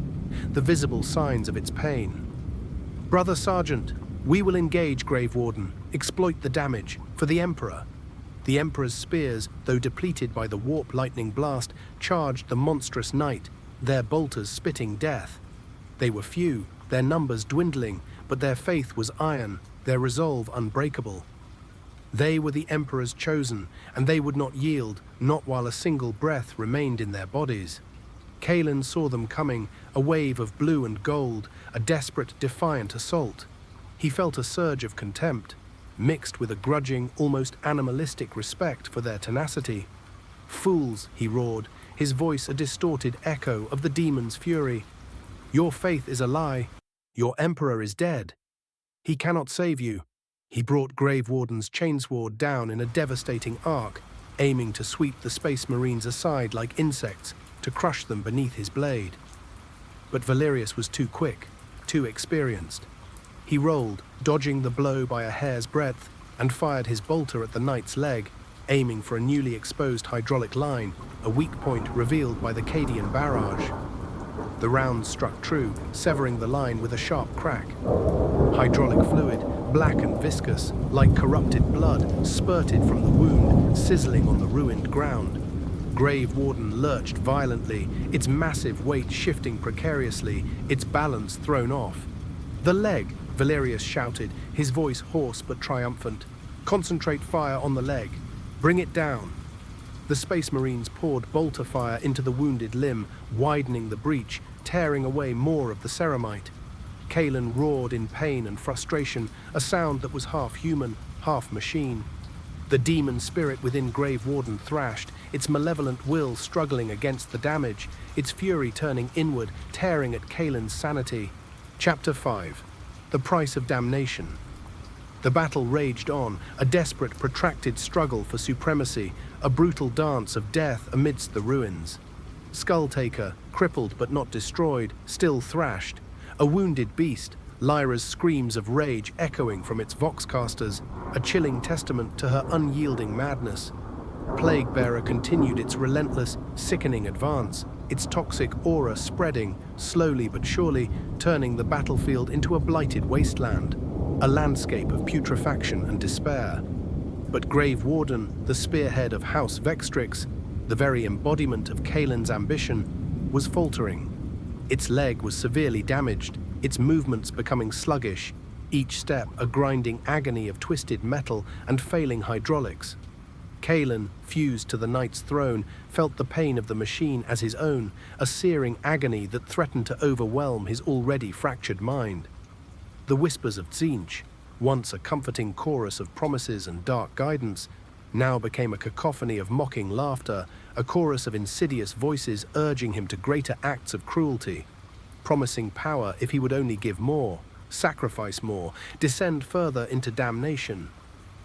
the visible signs of its pain. "Brother Sergeant, we will engage Grave Warden, exploit the damage, for the Emperor." The Emperor's spears, though depleted by the warp lightning blast, charged the monstrous knight, their bolters spitting death. They were few, their numbers dwindling, but their faith was iron, their resolve unbreakable. They were the Emperor's chosen, and they would not yield, not while a single breath remained in their bodies. Kaelen saw them coming, a wave of blue and gold, a desperate, defiant assault. He felt a surge of contempt, mixed with a grudging, almost animalistic respect for their tenacity. "Fools," he roared, his voice a distorted echo of the demon's fury. "Your faith is a lie. Your Emperor is dead. He cannot save you." He brought Grave Warden's chainsword down in a devastating arc, aiming to sweep the Space Marines aside like insects, to crush them beneath his blade. But Valerius was too quick, too experienced. He rolled, dodging the blow by a hair's breadth, and fired his bolter at the knight's leg, aiming for a newly exposed hydraulic line, a weak point revealed by the Cadian barrage. The round struck true, severing the line with a sharp crack. Hydraulic fluid, black and viscous, like corrupted blood, spurted from the wound, sizzling on the ruined ground. Grave Warden lurched violently, its massive weight shifting precariously, its balance thrown off. "The leg!" Valerius shouted, his voice hoarse but triumphant. "Concentrate fire on the leg. Bring it down." The Space Marines poured bolter fire into the wounded limb, widening the breach, tearing away more of the ceramite. Kaelen roared in pain and frustration, a sound that was half human, half machine. The demon spirit within Grave Warden thrashed, its malevolent will struggling against the damage, its fury turning inward, tearing at Kaelen's sanity. Chapter 5. The Price of Damnation. The battle raged on, a desperate, protracted struggle for supremacy, a brutal dance of death amidst the ruins. Skulltaker, crippled but not destroyed, still thrashed. A wounded beast, Lyra's screams of rage echoing from its voxcasters, a chilling testament to her unyielding madness. Plaguebearer continued its relentless, sickening advance, its toxic aura spreading, slowly but surely, turning the battlefield into a blighted wasteland, a landscape of putrefaction and despair. But Grave Warden, the spearhead of House Vextrix, the very embodiment of Kaelen's ambition, was faltering. Its leg was severely damaged, its movements becoming sluggish, each step a grinding agony of twisted metal and failing hydraulics. Kaelen, fused to the knight's throne, felt the pain of the machine as his own, a searing agony that threatened to overwhelm his already fractured mind. The whispers of Tzeentch, once a comforting chorus of promises and dark guidance, now became a cacophony of mocking laughter, a chorus of insidious voices urging him to greater acts of cruelty, promising power if he would only give more, sacrifice more, descend further into damnation.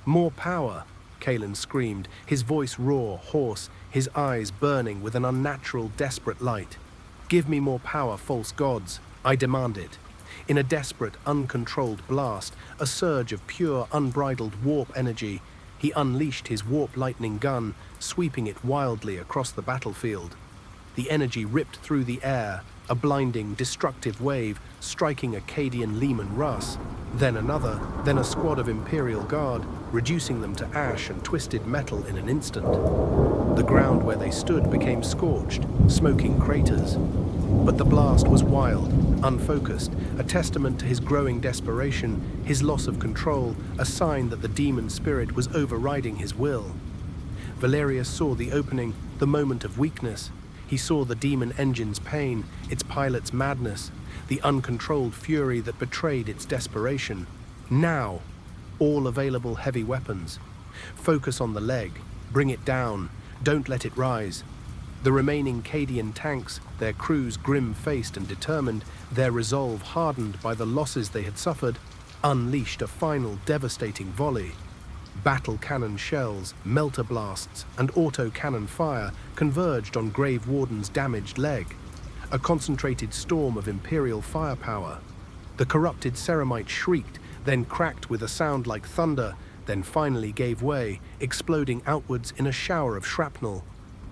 "More power!" Kaelen screamed, his voice raw, hoarse, his eyes burning with an unnatural, desperate light. "Give me more power, false gods. I demand it." In a desperate, uncontrolled blast, a surge of pure, unbridled warp energy, he unleashed his warp lightning gun, sweeping it wildly across the battlefield. The energy ripped through the air, a blinding, destructive wave, striking a Cadian Leman Russ, then another, then a squad of Imperial Guard, reducing them to ash and twisted metal in an instant. The ground where they stood became scorched, smoking craters. But the blast was wild, unfocused, a testament to his growing desperation, his loss of control, a sign that the demon spirit was overriding his will. Valerius saw the opening, the moment of weakness. He saw the demon engine's pain, its pilot's madness, the uncontrolled fury that betrayed its desperation. Now, all available heavy weapons. Focus on the leg, bring it down, don't let it rise. The remaining Cadian tanks, their crews grim-faced and determined, their resolve hardened by the losses they had suffered, unleashed a final devastating volley. Battle cannon shells, melter blasts, and auto-cannon fire converged on Grave Warden's damaged leg. A concentrated storm of Imperial firepower. The corrupted ceramite shrieked, then cracked with a sound like thunder, then finally gave way, exploding outwards in a shower of shrapnel.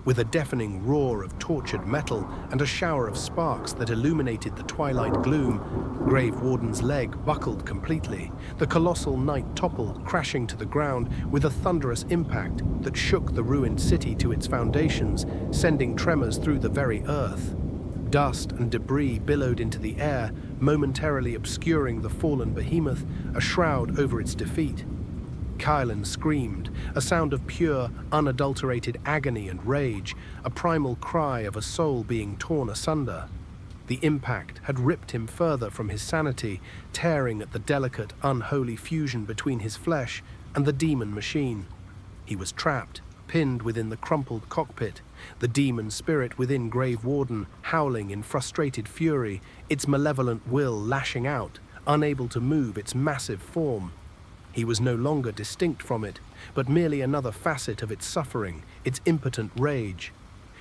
With a deafening roar of tortured metal and a shower of sparks that illuminated the twilight gloom, Grave Warden's leg buckled completely. The colossal knight toppled, crashing to the ground with a thunderous impact that shook the ruined city to its foundations, sending tremors through the very earth. Dust and debris billowed into the air, momentarily obscuring the fallen behemoth, a shroud over its defeat. Kaelen screamed, a sound of pure, unadulterated agony and rage, a primal cry of a soul being torn asunder. The impact had ripped him further from his sanity, tearing at the delicate, unholy fusion between his flesh and the demon machine. He was trapped, pinned within the crumpled cockpit, the demon spirit within Grave Warden howling in frustrated fury, its malevolent will lashing out, unable to move its massive form. He was no longer distinct from it, but merely another facet of its suffering, its impotent rage.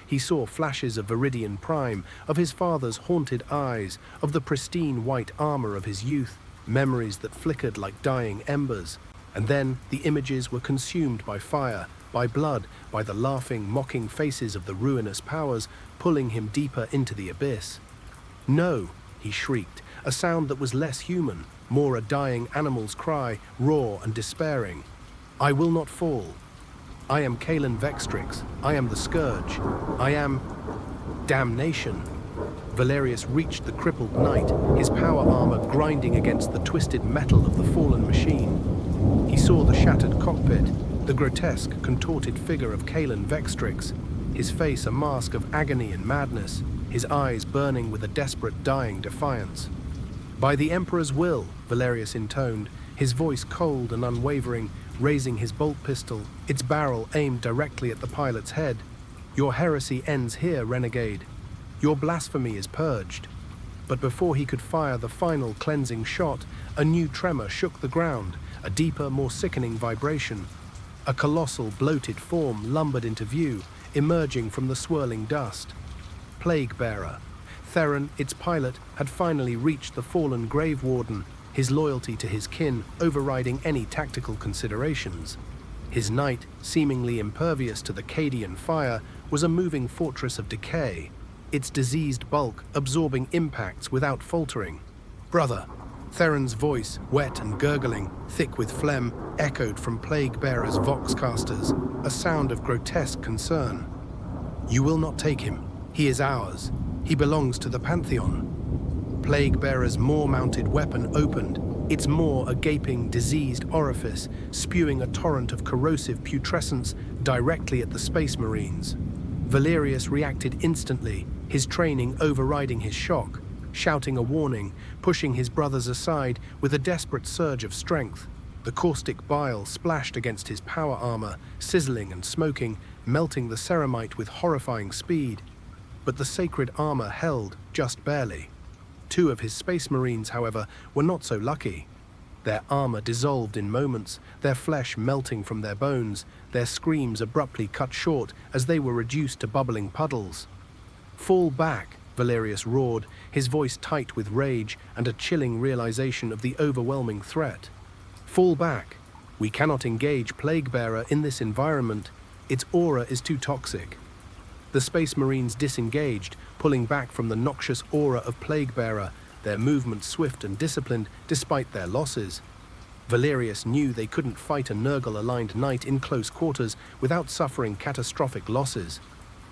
He saw flashes of Viridian Prime, of his father's haunted eyes, of the pristine white armor of his youth, memories that flickered like dying embers. And then the images were consumed by fire, by blood, by the laughing, mocking faces of the Ruinous Powers, pulling him deeper into the abyss. "No," he shrieked, a sound that was less human, more a dying animal's cry, raw and despairing. "I will not fall. I am Kaelen Vextrix. I am the Scourge. I am damnation." Valerius reached the crippled knight, his power armor grinding against the twisted metal of the fallen machine. He saw the shattered cockpit, the grotesque, contorted figure of Kaelen Vextrix, his face a mask of agony and madness, his eyes burning with a desperate, dying defiance. "By the Emperor's will," Valerius intoned, his voice cold and unwavering, raising his bolt pistol, its barrel aimed directly at the pilot's head. "Your heresy ends here, renegade. Your blasphemy is purged." But before he could fire the final cleansing shot, a new tremor shook the ground, a deeper, more sickening vibration. A colossal, bloated form lumbered into view, emerging from the swirling dust. Plaguebearer. Theron, its pilot, had finally reached the fallen Grave Warden, his loyalty to his kin overriding any tactical considerations. His knight, seemingly impervious to the Cadian fire, was a moving fortress of decay, its diseased bulk absorbing impacts without faltering. "Brother," Theron's voice, wet and gurgling, thick with phlegm, echoed from Plaguebearer's voxcasters, a sound of grotesque concern. "You will not take him. He is ours. He belongs to the Pantheon." Plaguebearer's maw-mounted weapon opened, its maw a gaping, diseased orifice, spewing a torrent of corrosive putrescence directly at the Space Marines. Valerius reacted instantly, his training overriding his shock, shouting a warning, pushing his brothers aside with a desperate surge of strength. The caustic bile splashed against his power armor, sizzling and smoking, melting the ceramite with horrifying speed. But the sacred armor held, just barely. Two of his Space Marines, however, were not so lucky. Their armor dissolved in moments, their flesh melting from their bones, their screams abruptly cut short as they were reduced to bubbling puddles. "Fall back," Valerius roared, his voice tight with rage and a chilling realization of the overwhelming threat. "Fall back. We cannot engage Plaguebearer in this environment. Its aura is too toxic." The Space Marines disengaged, pulling back from the noxious aura of Plaguebearer, their movements swift and disciplined despite their losses. Valerius knew they couldn't fight a Nurgle-aligned knight in close quarters without suffering catastrophic losses.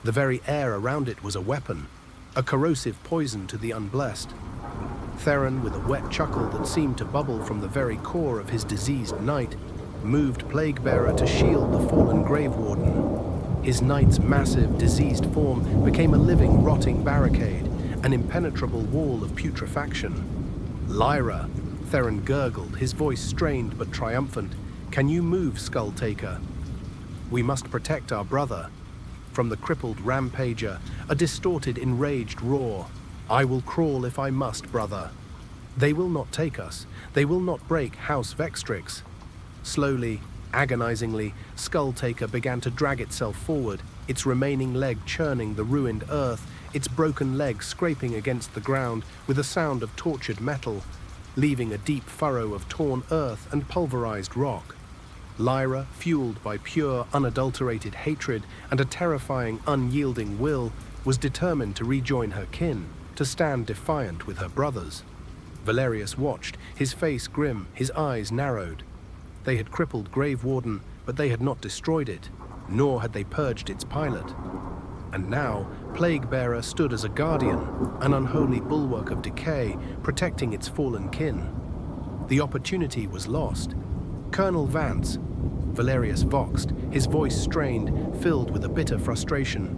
The very air around it was a weapon, a corrosive poison to the unblessed. Theron, with a wet chuckle that seemed to bubble from the very core of his diseased knight, moved Plaguebearer to shield the fallen Grave Warden. His knight's massive, diseased form became a living, rotting barricade, an impenetrable wall of putrefaction. "Lyra," Theron gurgled, his voice strained but triumphant. "Can you move, Skull-Taker? We must protect our brother." From the crippled rampager, a distorted, enraged roar. "I will crawl if I must, brother. They will not take us. They will not break House Vextrix." Slowly, agonizingly, Skull-Taker began to drag itself forward, its remaining leg churning the ruined earth, its broken leg scraping against the ground with a sound of tortured metal, leaving a deep furrow of torn earth and pulverized rock. Lyra, fueled by pure, unadulterated hatred and a terrifying, unyielding will, was determined to rejoin her kin, to stand defiant with her brothers. Valerius watched, his face grim, his eyes narrowed. They had crippled Grave Warden, but they had not destroyed it, nor had they purged its pilot. And now, Plaguebearer stood as a guardian, an unholy bulwark of decay, protecting its fallen kin. The opportunity was lost. "Colonel Vance," Valerius voxed, his voice strained, filled with a bitter frustration.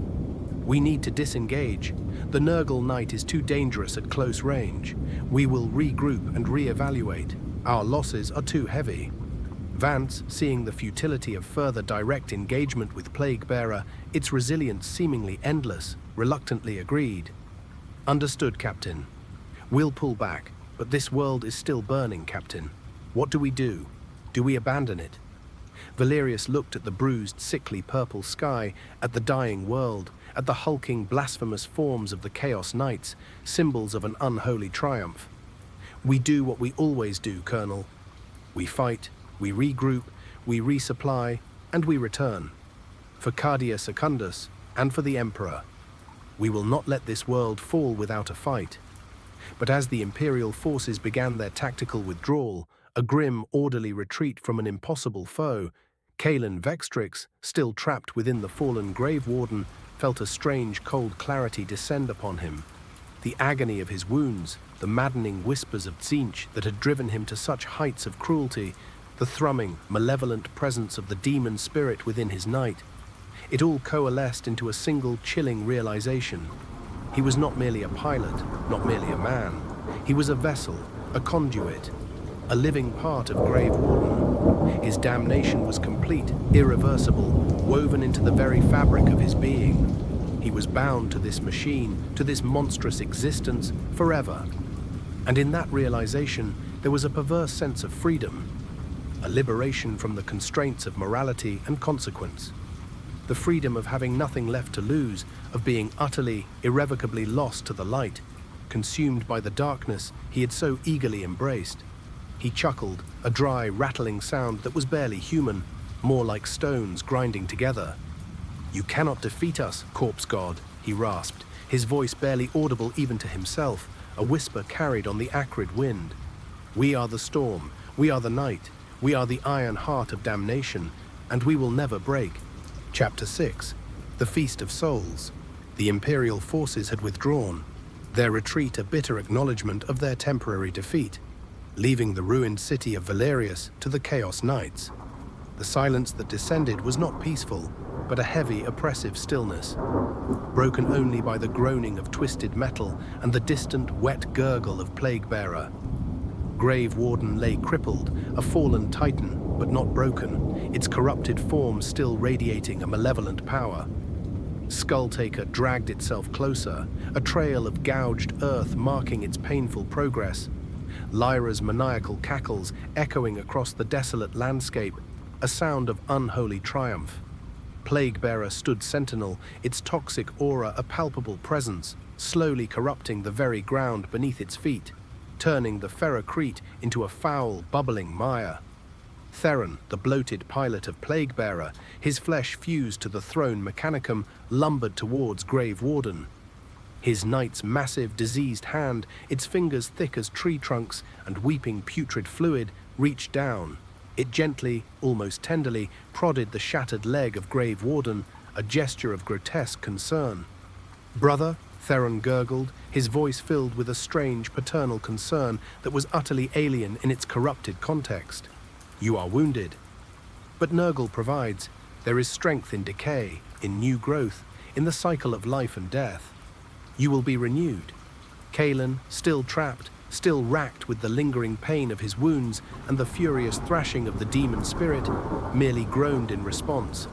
"We need to disengage. The Nurgle Knight is too dangerous at close range. We will regroup and re-evaluate. Our losses are too heavy." Vance, seeing the futility of further direct engagement with Plaguebearer, its resilience seemingly endless, reluctantly agreed. "Understood, Captain. We'll pull back, but this world is still burning, Captain. What do we do? Do we abandon it?" Valerius looked at the bruised, sickly purple sky, at the dying world, at the hulking, blasphemous forms of the Chaos Knights, symbols of an unholy triumph. "We do what we always do, Colonel. We fight, we regroup, we resupply, and we return. For Cadia Secundus, and for the Emperor. We will not let this world fall without a fight." But as the Imperial forces began their tactical withdrawal, a grim, orderly retreat from an impossible foe, Kaelen Vextrix, still trapped within the fallen Grave Warden, felt a strange, cold clarity descend upon him. The agony of his wounds, the maddening whispers of Tzeentch that had driven him to such heights of cruelty, the thrumming, malevolent presence of the demon spirit within his knight, it all coalesced into a single chilling realization. He was not merely a pilot, not merely a man. He was a vessel, a conduit, a living part of Grave Warden. His damnation was complete, irreversible, woven into the very fabric of his being. He was bound to this machine, to this monstrous existence, forever. And in that realization, there was a perverse sense of freedom, a liberation from the constraints of morality and consequence. The freedom of having nothing left to lose, of being utterly, irrevocably lost to the light, consumed by the darkness he had so eagerly embraced. He chuckled, a dry, rattling sound that was barely human, more like stones grinding together. "You cannot defeat us, corpse god," he rasped, his voice barely audible even to himself, a whisper carried on the acrid wind. "We are the storm, we are the night, we are the Iron Heart of Damnation, and we will never break." Chapter 6. The Feast of Souls. The Imperial forces had withdrawn, their retreat a bitter acknowledgement of their temporary defeat, leaving the ruined city of Valerius to the Chaos Knights. The silence that descended was not peaceful, but a heavy, oppressive stillness, broken only by the groaning of twisted metal and the distant, wet gurgle of Plaguebearer. Grave Warden lay crippled, a fallen Titan, but not broken, its corrupted form still radiating a malevolent power. Skulltaker dragged itself closer, a trail of gouged earth marking its painful progress. Lyra's maniacal cackles echoing across the desolate landscape, a sound of unholy triumph. Plaguebearer stood sentinel, its toxic aura a palpable presence, slowly corrupting the very ground beneath its feet, turning the ferrocrete into a foul, bubbling mire. Theron, the bloated pilot of Plaguebearer, his flesh fused to the throne mechanicum, lumbered towards Grave Warden. His knight's massive, diseased hand, its fingers thick as tree trunks and weeping putrid fluid, reached down. It gently, almost tenderly, prodded the shattered leg of Grave Warden, a gesture of grotesque concern. "Brother," Theron gurgled, his voice filled with a strange paternal concern that was utterly alien in its corrupted context. "You are wounded. But Nurgle provides. There is strength in decay, in new growth, in the cycle of life and death. You will be renewed." Kaelen, still trapped, still racked with the lingering pain of his wounds and the furious thrashing of the demon spirit, merely groaned in response.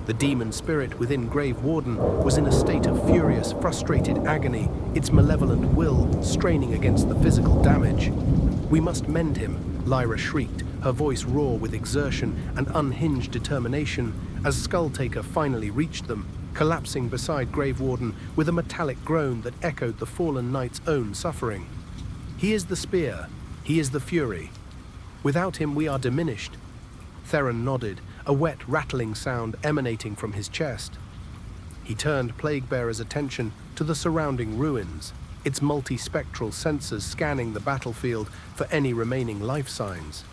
The demon spirit within Grave Warden was in a state of furious, frustrated agony, its malevolent will straining against the physical damage. "We must mend him," Lyra shrieked, her voice raw with exertion and unhinged determination, as Skulltaker finally reached them, collapsing beside Grave Warden with a metallic groan that echoed the fallen knight's own suffering. "He is the spear, he is the fury. Without him we are diminished." Theron nodded, a wet, rattling sound emanating from his chest. He turned Plaguebearer's attention to the surrounding ruins, its multi-spectral sensors scanning the battlefield for any remaining life signs.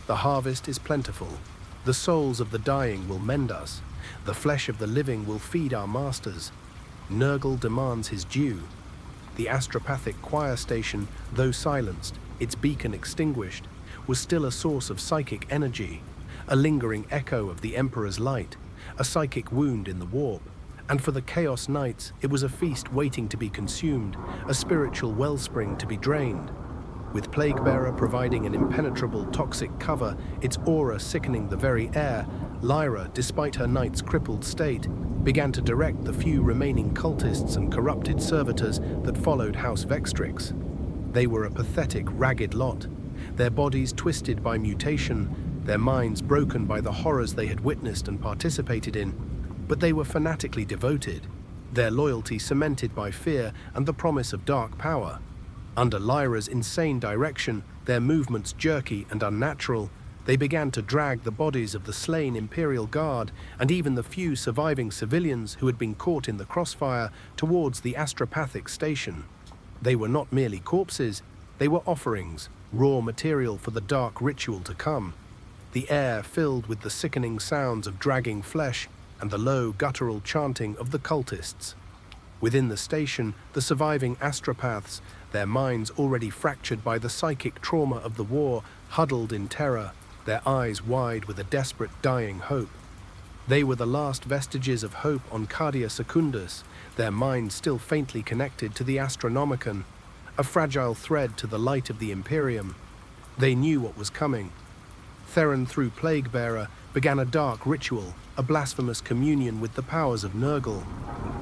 "The harvest is plentiful. The souls of the dying will mend us. The flesh of the living will feed our masters. Nurgle demands his due." The astropathic choir station, though silenced, its beacon extinguished, was still a source of psychic energy, a lingering echo of the Emperor's light, a psychic wound in the warp. And for the Chaos Knights, it was a feast waiting to be consumed, a spiritual wellspring to be drained. With Plaguebearer providing an impenetrable toxic cover, its aura sickening the very air, Lyra, despite her knight's crippled state, began to direct the few remaining cultists and corrupted servitors that followed House Vextrix. They were a pathetic, ragged lot, their bodies twisted by mutation, their minds broken by the horrors they had witnessed and participated in, but they were fanatically devoted, their loyalty cemented by fear and the promise of dark power. Under Lyra's insane direction, their movements jerky and unnatural, they began to drag the bodies of the slain Imperial Guard and even the few surviving civilians who had been caught in the crossfire towards the astropathic station. They were not merely corpses, they were offerings, raw material for the dark ritual to come. The air filled with the sickening sounds of dragging flesh and the low guttural chanting of the cultists. Within the station, the surviving astropaths, their minds already fractured by the psychic trauma of the war, huddled in terror, their eyes wide with a desperate dying hope. They were the last vestiges of hope on Cadia Secundus, their minds still faintly connected to the Astronomicon, a fragile thread to the light of the Imperium. They knew what was coming. Theron, through Plaguebearer, began a dark ritual, a blasphemous communion with the powers of Nurgle.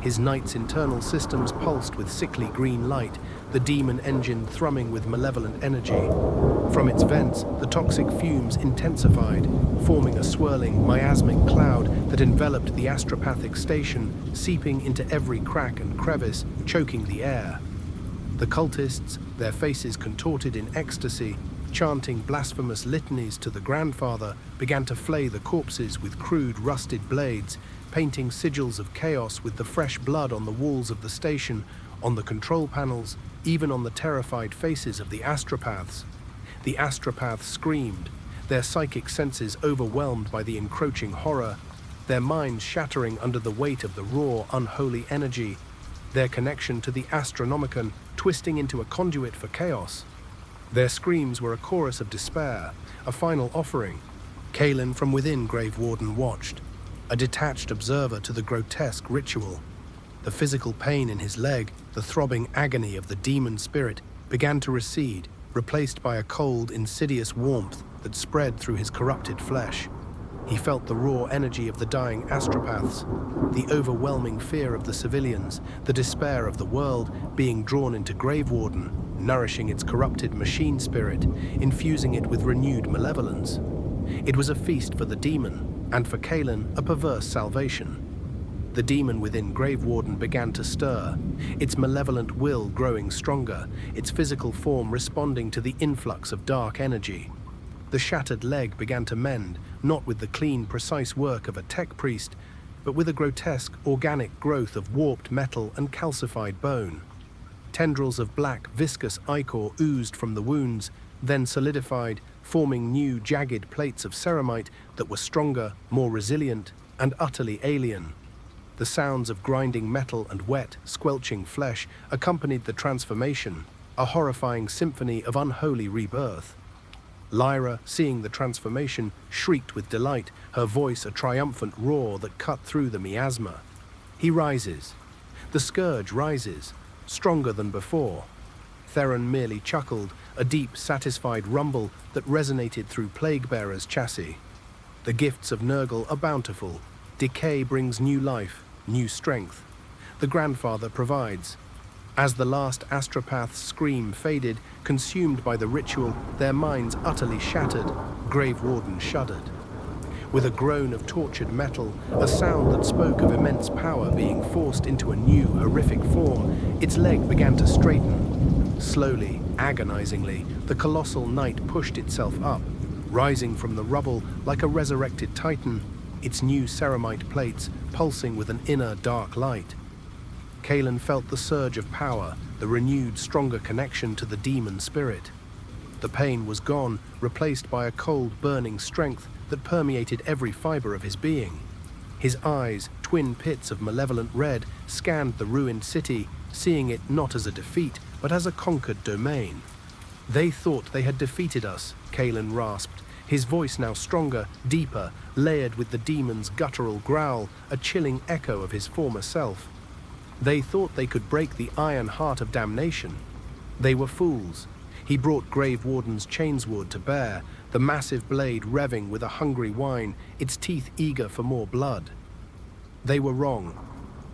His knight's internal systems pulsed with sickly green light, the demon engine thrumming with malevolent energy. From its vents, the toxic fumes intensified, forming a swirling, miasmic cloud that enveloped the astropathic station, seeping into every crack and crevice, choking the air. The cultists, their faces contorted in ecstasy, chanting blasphemous litanies to the Grandfather, began to flay the corpses with crude, rusted blades, painting sigils of chaos with the fresh blood on the walls of the station, on the control panels, even on the terrified faces of the astropaths. The astropaths screamed, their psychic senses overwhelmed by the encroaching horror, their minds shattering under the weight of the raw, unholy energy, their connection to the Astronomicon twisting into a conduit for chaos. Their screams were a chorus of despair, a final offering. Kaelen from within Grave Warden watched, a detached observer to the grotesque ritual. The physical pain in his leg, the throbbing agony of the demon spirit, began to recede, replaced by a cold, insidious warmth that spread through his corrupted flesh. He felt the raw energy of the dying astropaths, the overwhelming fear of the civilians, the despair of the world being drawn into Grave Warden, nourishing its corrupted machine spirit, infusing it with renewed malevolence. It was a feast for the demon, and for Kaelen, a perverse salvation. The demon within Grave Warden began to stir, its malevolent will growing stronger, its physical form responding to the influx of dark energy. The shattered leg began to mend, not with the clean, precise work of a tech priest, but with a grotesque, organic growth of warped metal and calcified bone. Tendrils of black, viscous ichor oozed from the wounds, then solidified, forming new, jagged plates of ceramite that were stronger, more resilient, and utterly alien. The sounds of grinding metal and wet, squelching flesh accompanied the transformation, a horrifying symphony of unholy rebirth. Lyra, seeing the transformation, shrieked with delight, her voice a triumphant roar that cut through the miasma. He rises. The Scourge rises, stronger than before. Theron merely chuckled, a deep, satisfied rumble that resonated through Plaguebearer's chassis. The gifts of Nurgle are bountiful. Decay brings new life, new strength. The Grandfather provides. As the last astropath's scream faded, consumed by the ritual, their minds utterly shattered, Grave Warden shuddered. With a groan of tortured metal, a sound that spoke of immense power being forced into a new, horrific form, its leg began to straighten. Slowly, agonizingly, the colossal knight pushed itself up, rising from the rubble like a resurrected titan, its new ceramite plates pulsing with an inner dark light. Kaelen felt the surge of power, the renewed, stronger connection to the demon spirit. The pain was gone, replaced by a cold, burning strength that permeated every fiber of his being. His eyes, twin pits of malevolent red, scanned the ruined city, seeing it not as a defeat, but as a conquered domain. They thought they had defeated us, Kaelen rasped, his voice now stronger, deeper, layered with the demon's guttural growl, a chilling echo of his former self. They thought they could break the Iron Heart of Damnation. They were fools. He brought Grave Warden's chainsword to bear, the massive blade revving with a hungry whine, its teeth eager for more blood. They were wrong.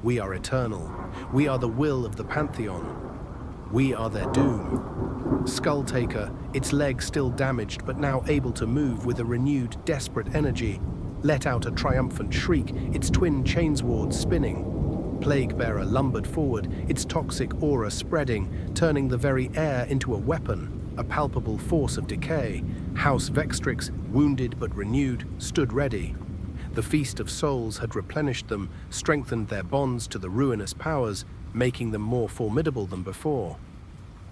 We are eternal. We are the will of the Pantheon. We are their doom. Skulltaker, its leg still damaged but now able to move with a renewed, desperate energy, let out a triumphant shriek, its twin chainswords spinning. Plaguebearer lumbered forward, its toxic aura spreading, turning the very air into a weapon, a palpable force of decay. House Vextrix, wounded but renewed, stood ready. The Feast of Souls had replenished them, strengthened their bonds to the Ruinous Powers, making them more formidable than before.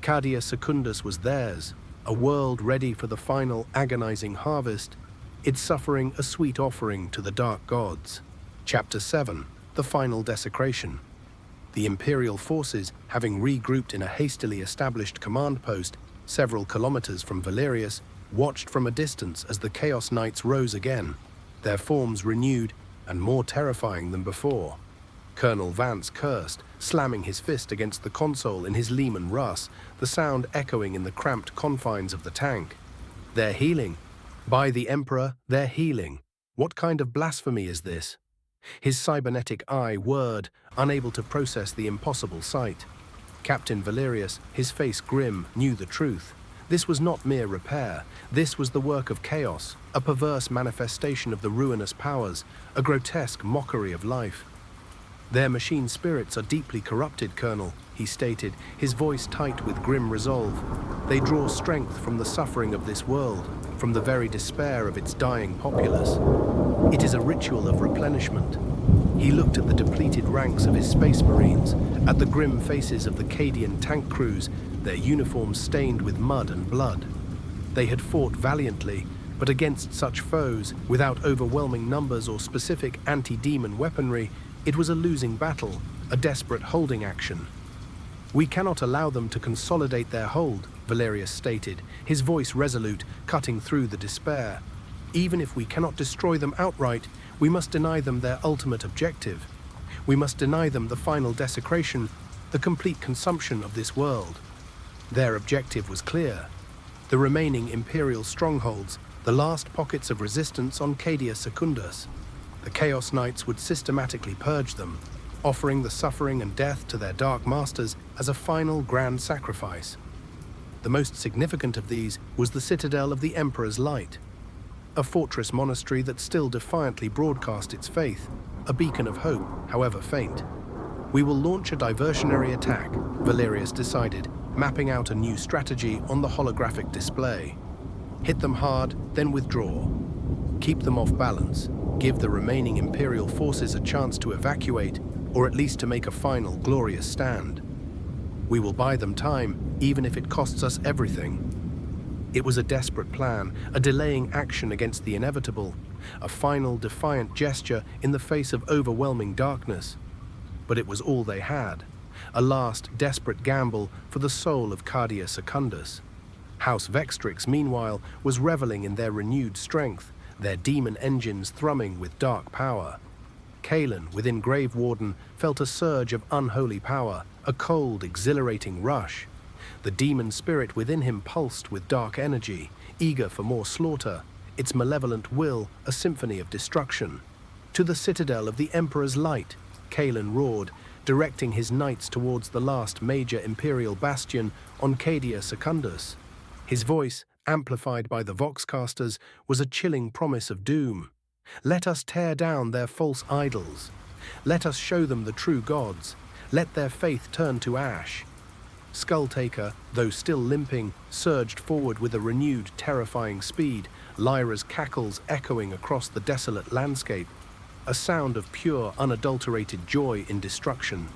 Cadia Secundus was theirs, a world ready for the final agonizing harvest, its suffering a sweet offering to the dark gods. Chapter 7. The Final Desecration. The Imperial forces, having regrouped in a hastily established command post several kilometers from Valerius, watched from a distance as the Chaos Knights rose again, their forms renewed and more terrifying than before. Colonel Vance cursed, slamming his fist against the console in his Lehman Russ, the sound echoing in the cramped confines of the tank. They're healing. By the Emperor, they're healing. What kind of blasphemy is this? His cybernetic eye whirred, unable to process the impossible sight. Captain Valerius, his face grim, knew the truth. This was not mere repair. This was the work of chaos, a perverse manifestation of the Ruinous Powers, a grotesque mockery of life. Their machine spirits are deeply corrupted, Colonel, he stated, his voice tight with grim resolve. They draw strength from the suffering of this world, from the very despair of its dying populace. It is a ritual of replenishment. He looked at the depleted ranks of his space marines, at the grim faces of the Cadian tank crews, their uniforms stained with mud and blood. They had fought valiantly, but against such foes, without overwhelming numbers or specific anti-demon weaponry, it was a losing battle, a desperate holding action. We cannot allow them to consolidate their hold, Valerius stated, his voice resolute, cutting through the despair. Even if we cannot destroy them outright, we must deny them their ultimate objective. We must deny them the final desecration, the complete consumption of this world. Their objective was clear. The remaining Imperial strongholds, the last pockets of resistance on Cadia Secundus. The Chaos Knights would systematically purge them, offering the suffering and death to their dark masters as a final grand sacrifice. The most significant of these was the Citadel of the Emperor's Light, a fortress monastery that still defiantly broadcast its faith, a beacon of hope, however faint. We will launch a diversionary attack, Valerius decided, mapping out a new strategy on the holographic display. Hit them hard, then withdraw. Keep them off balance. Give the remaining Imperial forces a chance to evacuate, or at least to make a final glorious stand. We will buy them time, even if it costs us everything. It was a desperate plan, a delaying action against the inevitable, a final defiant gesture in the face of overwhelming darkness. But it was all they had, a last desperate gamble for the soul of Cadia Secundus. House Vextrix, meanwhile, was reveling in their renewed strength, their demon engines thrumming with dark power. Kaelen, within Grave Warden, felt a surge of unholy power, a cold, exhilarating rush. The demon spirit within him pulsed with dark energy, eager for more slaughter, its malevolent will a symphony of destruction. To the Citadel of the Emperor's Light, Kaelen roared, directing his knights towards the last major Imperial bastion on Cadia Secundus. His voice, amplified by the Voxcasters, was a chilling promise of doom. Let us tear down their false idols. Let us show them the true gods. Let their faith turn to ash. Skulltaker, though still limping, surged forward with a renewed, terrifying speed, Lyra's cackles echoing across the desolate landscape, a sound of pure, unadulterated joy in destruction.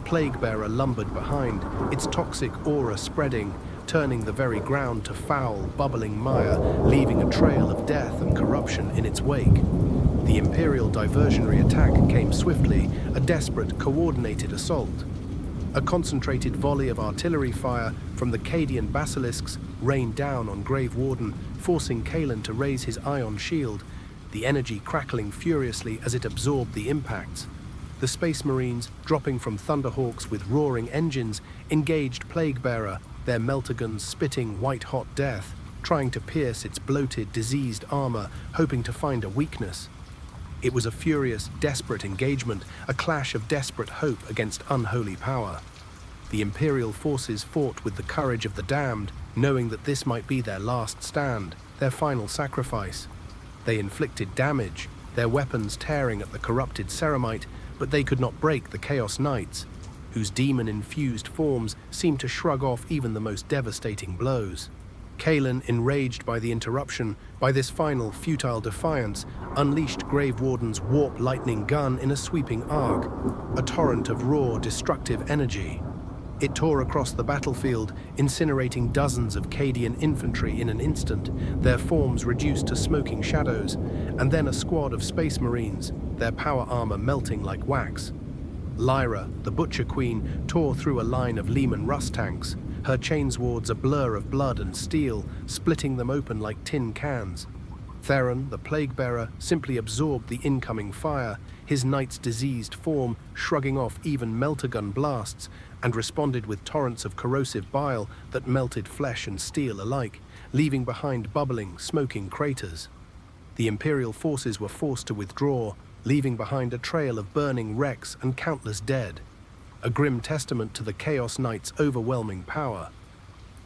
Plaguebearer lumbered behind, its toxic aura spreading, turning the very ground to foul, bubbling mire, leaving a trail of death and corruption in its wake. The Imperial diversionary attack came swiftly, a desperate, coordinated assault. A concentrated volley of artillery fire from the Cadian basilisks rained down on Grave Warden, forcing Kaelen to raise his ion shield, the energy crackling furiously as it absorbed the impacts. The Space Marines, dropping from Thunderhawks with roaring engines, engaged Plaguebearer, their meltagons spitting white-hot death, trying to pierce its bloated, diseased armor, hoping to find a weakness. It was a furious, desperate engagement, a clash of desperate hope against unholy power. The Imperial forces fought with the courage of the damned, knowing that this might be their last stand, their final sacrifice. They inflicted damage, their weapons tearing at the corrupted ceramite, but they could not break the Chaos Knights, whose demon-infused forms seemed to shrug off even the most devastating blows. Kaelen, enraged by the interruption, by this final futile defiance, unleashed Grave Warden's warp lightning gun in a sweeping arc, a torrent of raw, destructive energy. It tore across the battlefield, incinerating dozens of Cadian infantry in an instant, their forms reduced to smoking shadows, and then a squad of Space Marines, their power armor melting like wax. Lyra, the Butcher Queen, tore through a line of Lehman Russ tanks, her chainswords a blur of blood and steel, splitting them open like tin cans. Theron, the Plaguebearer, simply absorbed the incoming fire, his knight's diseased form shrugging off even melter-gun blasts, and responded with torrents of corrosive bile that melted flesh and steel alike, leaving behind bubbling, smoking craters. The Imperial forces were forced to withdraw, leaving behind a trail of burning wrecks and countless dead, a grim testament to the Chaos Knights' overwhelming power.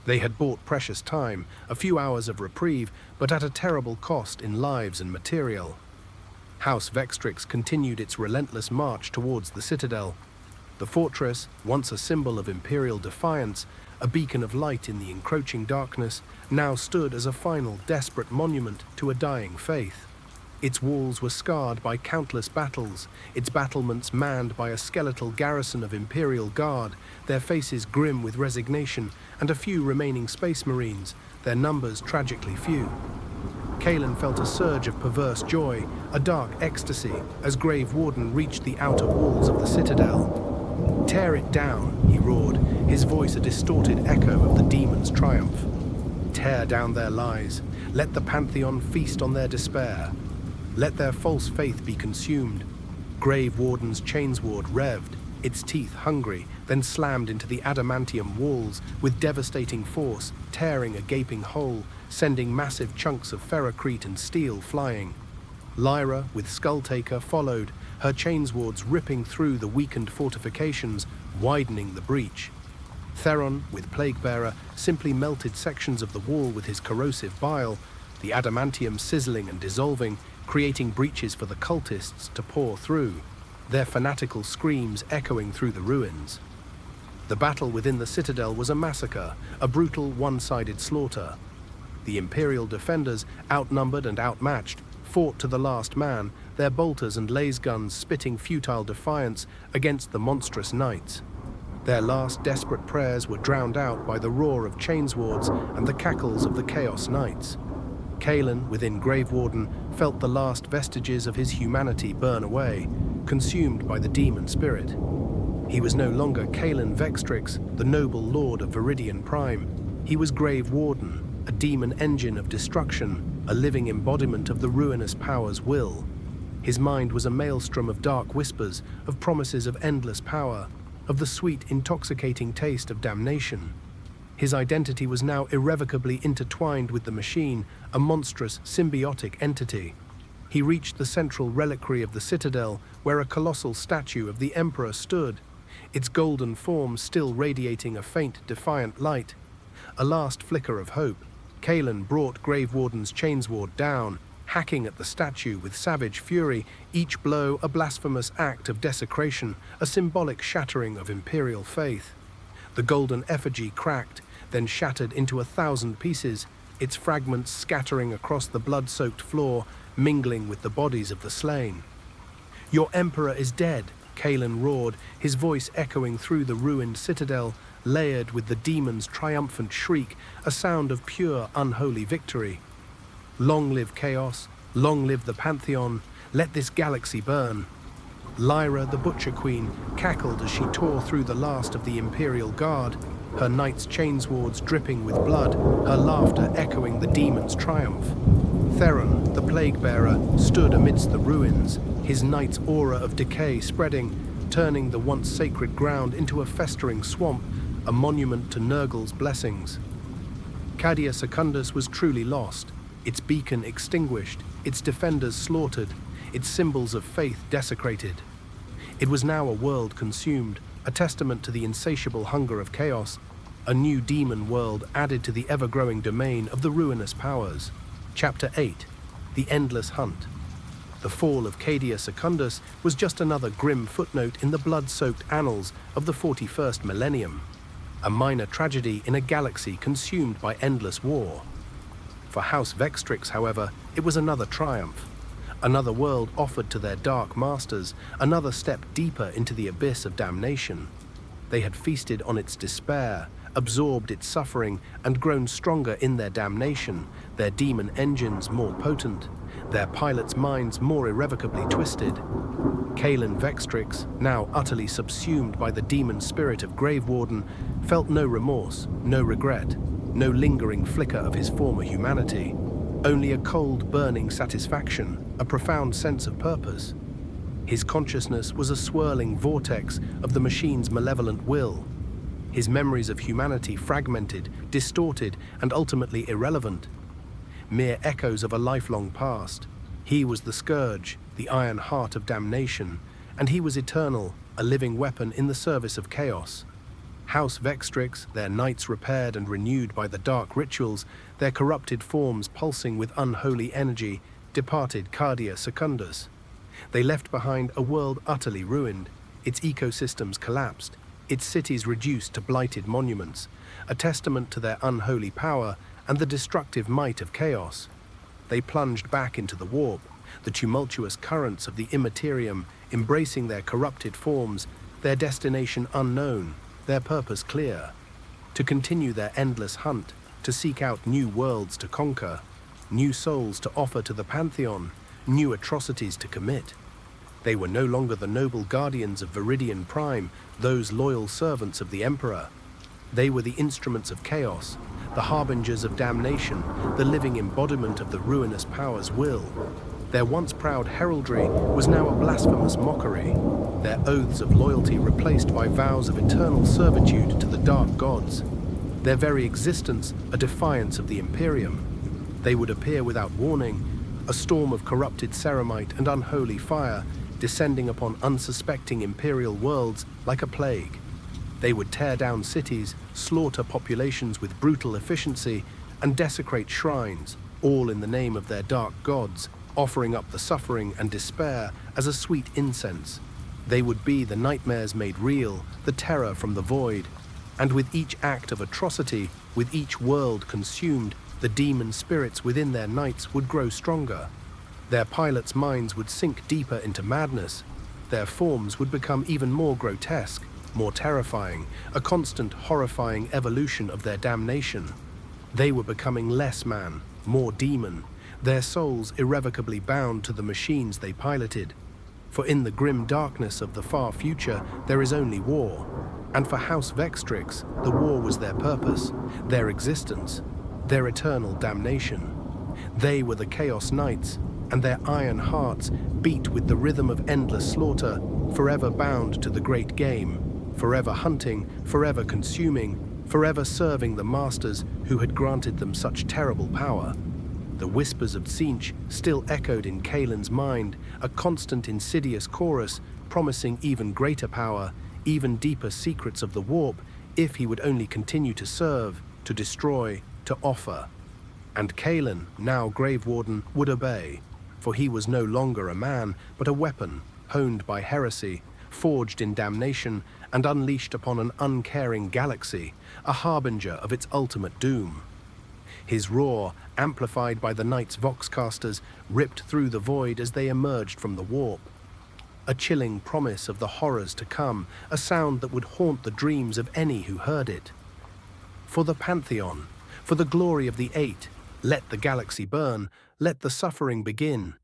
They had bought precious time, a few hours of reprieve, but at a terrible cost in lives and material. House Vextrix continued its relentless march towards the citadel. The fortress, once a symbol of Imperial defiance, a beacon of light in the encroaching darkness, now stood as a final, desperate monument to a dying faith. Its walls were scarred by countless battles, its battlements manned by a skeletal garrison of Imperial Guard, their faces grim with resignation, and a few remaining Space Marines, their numbers tragically few. Kaelen felt a surge of perverse joy, a dark ecstasy, as Grave Warden reached the outer walls of the citadel. "Tear it down," he roared, his voice a distorted echo of the demon's triumph. "Tear down their lies. Let the Pantheon feast on their despair. Let their false faith be consumed." Grave Warden's chainsword revved, its teeth hungry, then slammed into the adamantium walls with devastating force, tearing a gaping hole, sending massive chunks of ferrocrete and steel flying. Lyra, with Skulltaker, followed, her chainswords ripping through the weakened fortifications, widening the breach. Theron, with Plaguebearer, simply melted sections of the wall with his corrosive bile, the adamantium sizzling and dissolving, creating breaches for the cultists to pour through, their fanatical screams echoing through the ruins. The battle within the citadel was a massacre, a brutal one-sided slaughter. The Imperial defenders, outnumbered and outmatched, fought to the last man, their bolters and laser guns spitting futile defiance against the monstrous knights. Their last desperate prayers were drowned out by the roar of chainswords and the cackles of the Chaos Knights. Kaelen, within Grave Warden, felt the last vestiges of his humanity burn away, consumed by the demon spirit. He was no longer Kaelen Vextrix, the noble lord of Viridian Prime. He was Grave Warden, a demon engine of destruction, a living embodiment of the Ruinous Powers' will. His mind was a maelstrom of dark whispers, of promises of endless power, of the sweet, intoxicating taste of damnation. His identity was now irrevocably intertwined with the machine, a monstrous, symbiotic entity. He reached the central reliquary of the citadel, where a colossal statue of the Emperor stood, its golden form still radiating a faint, defiant light. A last flicker of hope. Kaelen brought Grave Warden's chainsword down, hacking at the statue with savage fury, each blow a blasphemous act of desecration, a symbolic shattering of Imperial faith. The golden effigy cracked, then shattered into 1,000 pieces, its fragments scattering across the blood-soaked floor, mingling with the bodies of the slain. "Your Emperor is dead," Kaelen roared, his voice echoing through the ruined citadel, layered with the demon's triumphant shriek, a sound of pure, unholy victory. "Long live Chaos, long live the Pantheon, let this galaxy burn." Lyra, the Butcher Queen, cackled as she tore through the last of the Imperial Guard, her knight's chainswords dripping with blood, her laughter echoing the demon's triumph. Theron, the Plaguebearer, stood amidst the ruins, his knight's aura of decay spreading, turning the once sacred ground into a festering swamp, a monument to Nurgle's blessings. Cadia Secundus was truly lost, its beacon extinguished, its defenders slaughtered, its symbols of faith desecrated. It was now a world consumed, a testament to the insatiable hunger of chaos, a new demon world added to the ever-growing domain of the Ruinous Powers. Chapter 8. The Endless Hunt. The fall of Cadia Secundus was just another grim footnote in the blood-soaked annals of the 41st Millennium, a minor tragedy in a galaxy consumed by endless war. For House Vextrix, however, it was another triumph. Another world offered to their dark masters, another step deeper into the abyss of damnation. They had feasted on its despair, absorbed its suffering, and grown stronger in their damnation, their demon engines more potent, their pilots' minds more irrevocably twisted. Kaelen Vextrix, now utterly subsumed by the demon spirit of Grave Warden, felt no remorse, no regret, no lingering flicker of his former humanity, only a cold, burning satisfaction, a profound sense of purpose. His consciousness was a swirling vortex of the machine's malevolent will. His memories of humanity fragmented, distorted, and ultimately irrelevant. Mere echoes of a lifelong past. He was the Scourge, the Iron Heart of Damnation, and he was eternal, a living weapon in the service of chaos. House Vextrix, their knights repaired and renewed by the dark rituals, their corrupted forms pulsing with unholy energy, departed Cadia Secundus. They left behind a world utterly ruined, its ecosystems collapsed, its cities reduced to blighted monuments, a testament to their unholy power and the destructive might of chaos. They plunged back into the warp, the tumultuous currents of the Imperium embracing their corrupted forms, their destination unknown, their purpose clear: to continue their endless hunt, to seek out new worlds to conquer, new souls to offer to the Pantheon, new atrocities to commit. They were no longer the noble guardians of Viridian Prime, those loyal servants of the Emperor. They were the instruments of chaos, the harbingers of damnation, the living embodiment of the Ruinous Powers' will. Their once proud heraldry was now a blasphemous mockery, their oaths of loyalty replaced by vows of eternal servitude to the dark gods, their very existence a defiance of the Imperium. They would appear without warning, a storm of corrupted ceramite and unholy fire, descending upon unsuspecting Imperial worlds like a plague. They would tear down cities, slaughter populations with brutal efficiency, and desecrate shrines, all in the name of their dark gods, offering up the suffering and despair as a sweet incense. They would be the nightmares made real, the terror from the void. And with each act of atrocity, with each world consumed, the demon spirits within their knights would grow stronger. Their pilots' minds would sink deeper into madness. Their forms would become even more grotesque, more terrifying, a constant, horrifying evolution of their damnation. They were becoming less man, more demon, their souls irrevocably bound to the machines they piloted. For in the grim darkness of the far future, there is only war. And for House Vextrix, the war was their purpose, their existence, their eternal damnation. They were the Chaos Knights, and their iron hearts beat with the rhythm of endless slaughter, forever bound to the great game, forever hunting, forever consuming, forever serving the masters who had granted them such terrible power. The whispers of Tzeentch still echoed in Kaelen's mind, a constant insidious chorus promising even greater power, even deeper secrets of the warp, if he would only continue to serve, to destroy, to offer. And Kaelen, now Grave Warden, would obey, for he was no longer a man, but a weapon, honed by heresy, forged in damnation, and unleashed upon an uncaring galaxy, a harbinger of its ultimate doom. His roar, amplified by the Knights' voxcasters, ripped through the void as they emerged from the warp. A chilling promise of the horrors to come, a sound that would haunt the dreams of any who heard it. For the Pantheon, for the glory of the Eight, let the galaxy burn, let the suffering begin.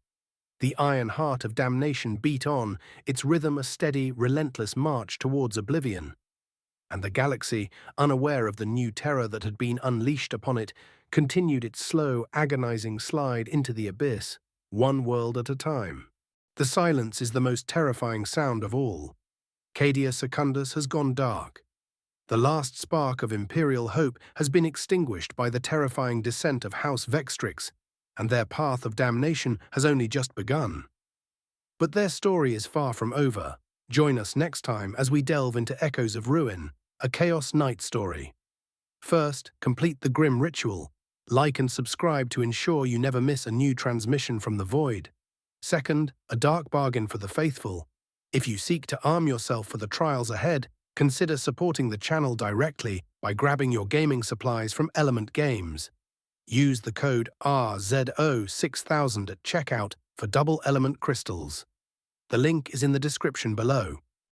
The Iron Heart of Damnation beat on, its rhythm a steady, relentless march towards oblivion. And the galaxy, unaware of the new terror that had been unleashed upon it, continued its slow, agonizing slide into the abyss, one world at a time. The silence is the most terrifying sound of all. Cadia Secundus has gone dark. The last spark of Imperial hope has been extinguished by the terrifying descent of House Vextrix, and their path of damnation has only just begun. But their story is far from over. Join us next time as we delve into Echoes of Ruin, a Chaos Knight story. First, complete the Grim Ritual. Like and subscribe to ensure you never miss a new transmission from the Void. Second, a dark bargain for the faithful. If you seek to arm yourself for the trials ahead, consider supporting the channel directly by grabbing your gaming supplies from Element Games. Use the code RZO6000 at checkout for double element crystals. The link is in the description below.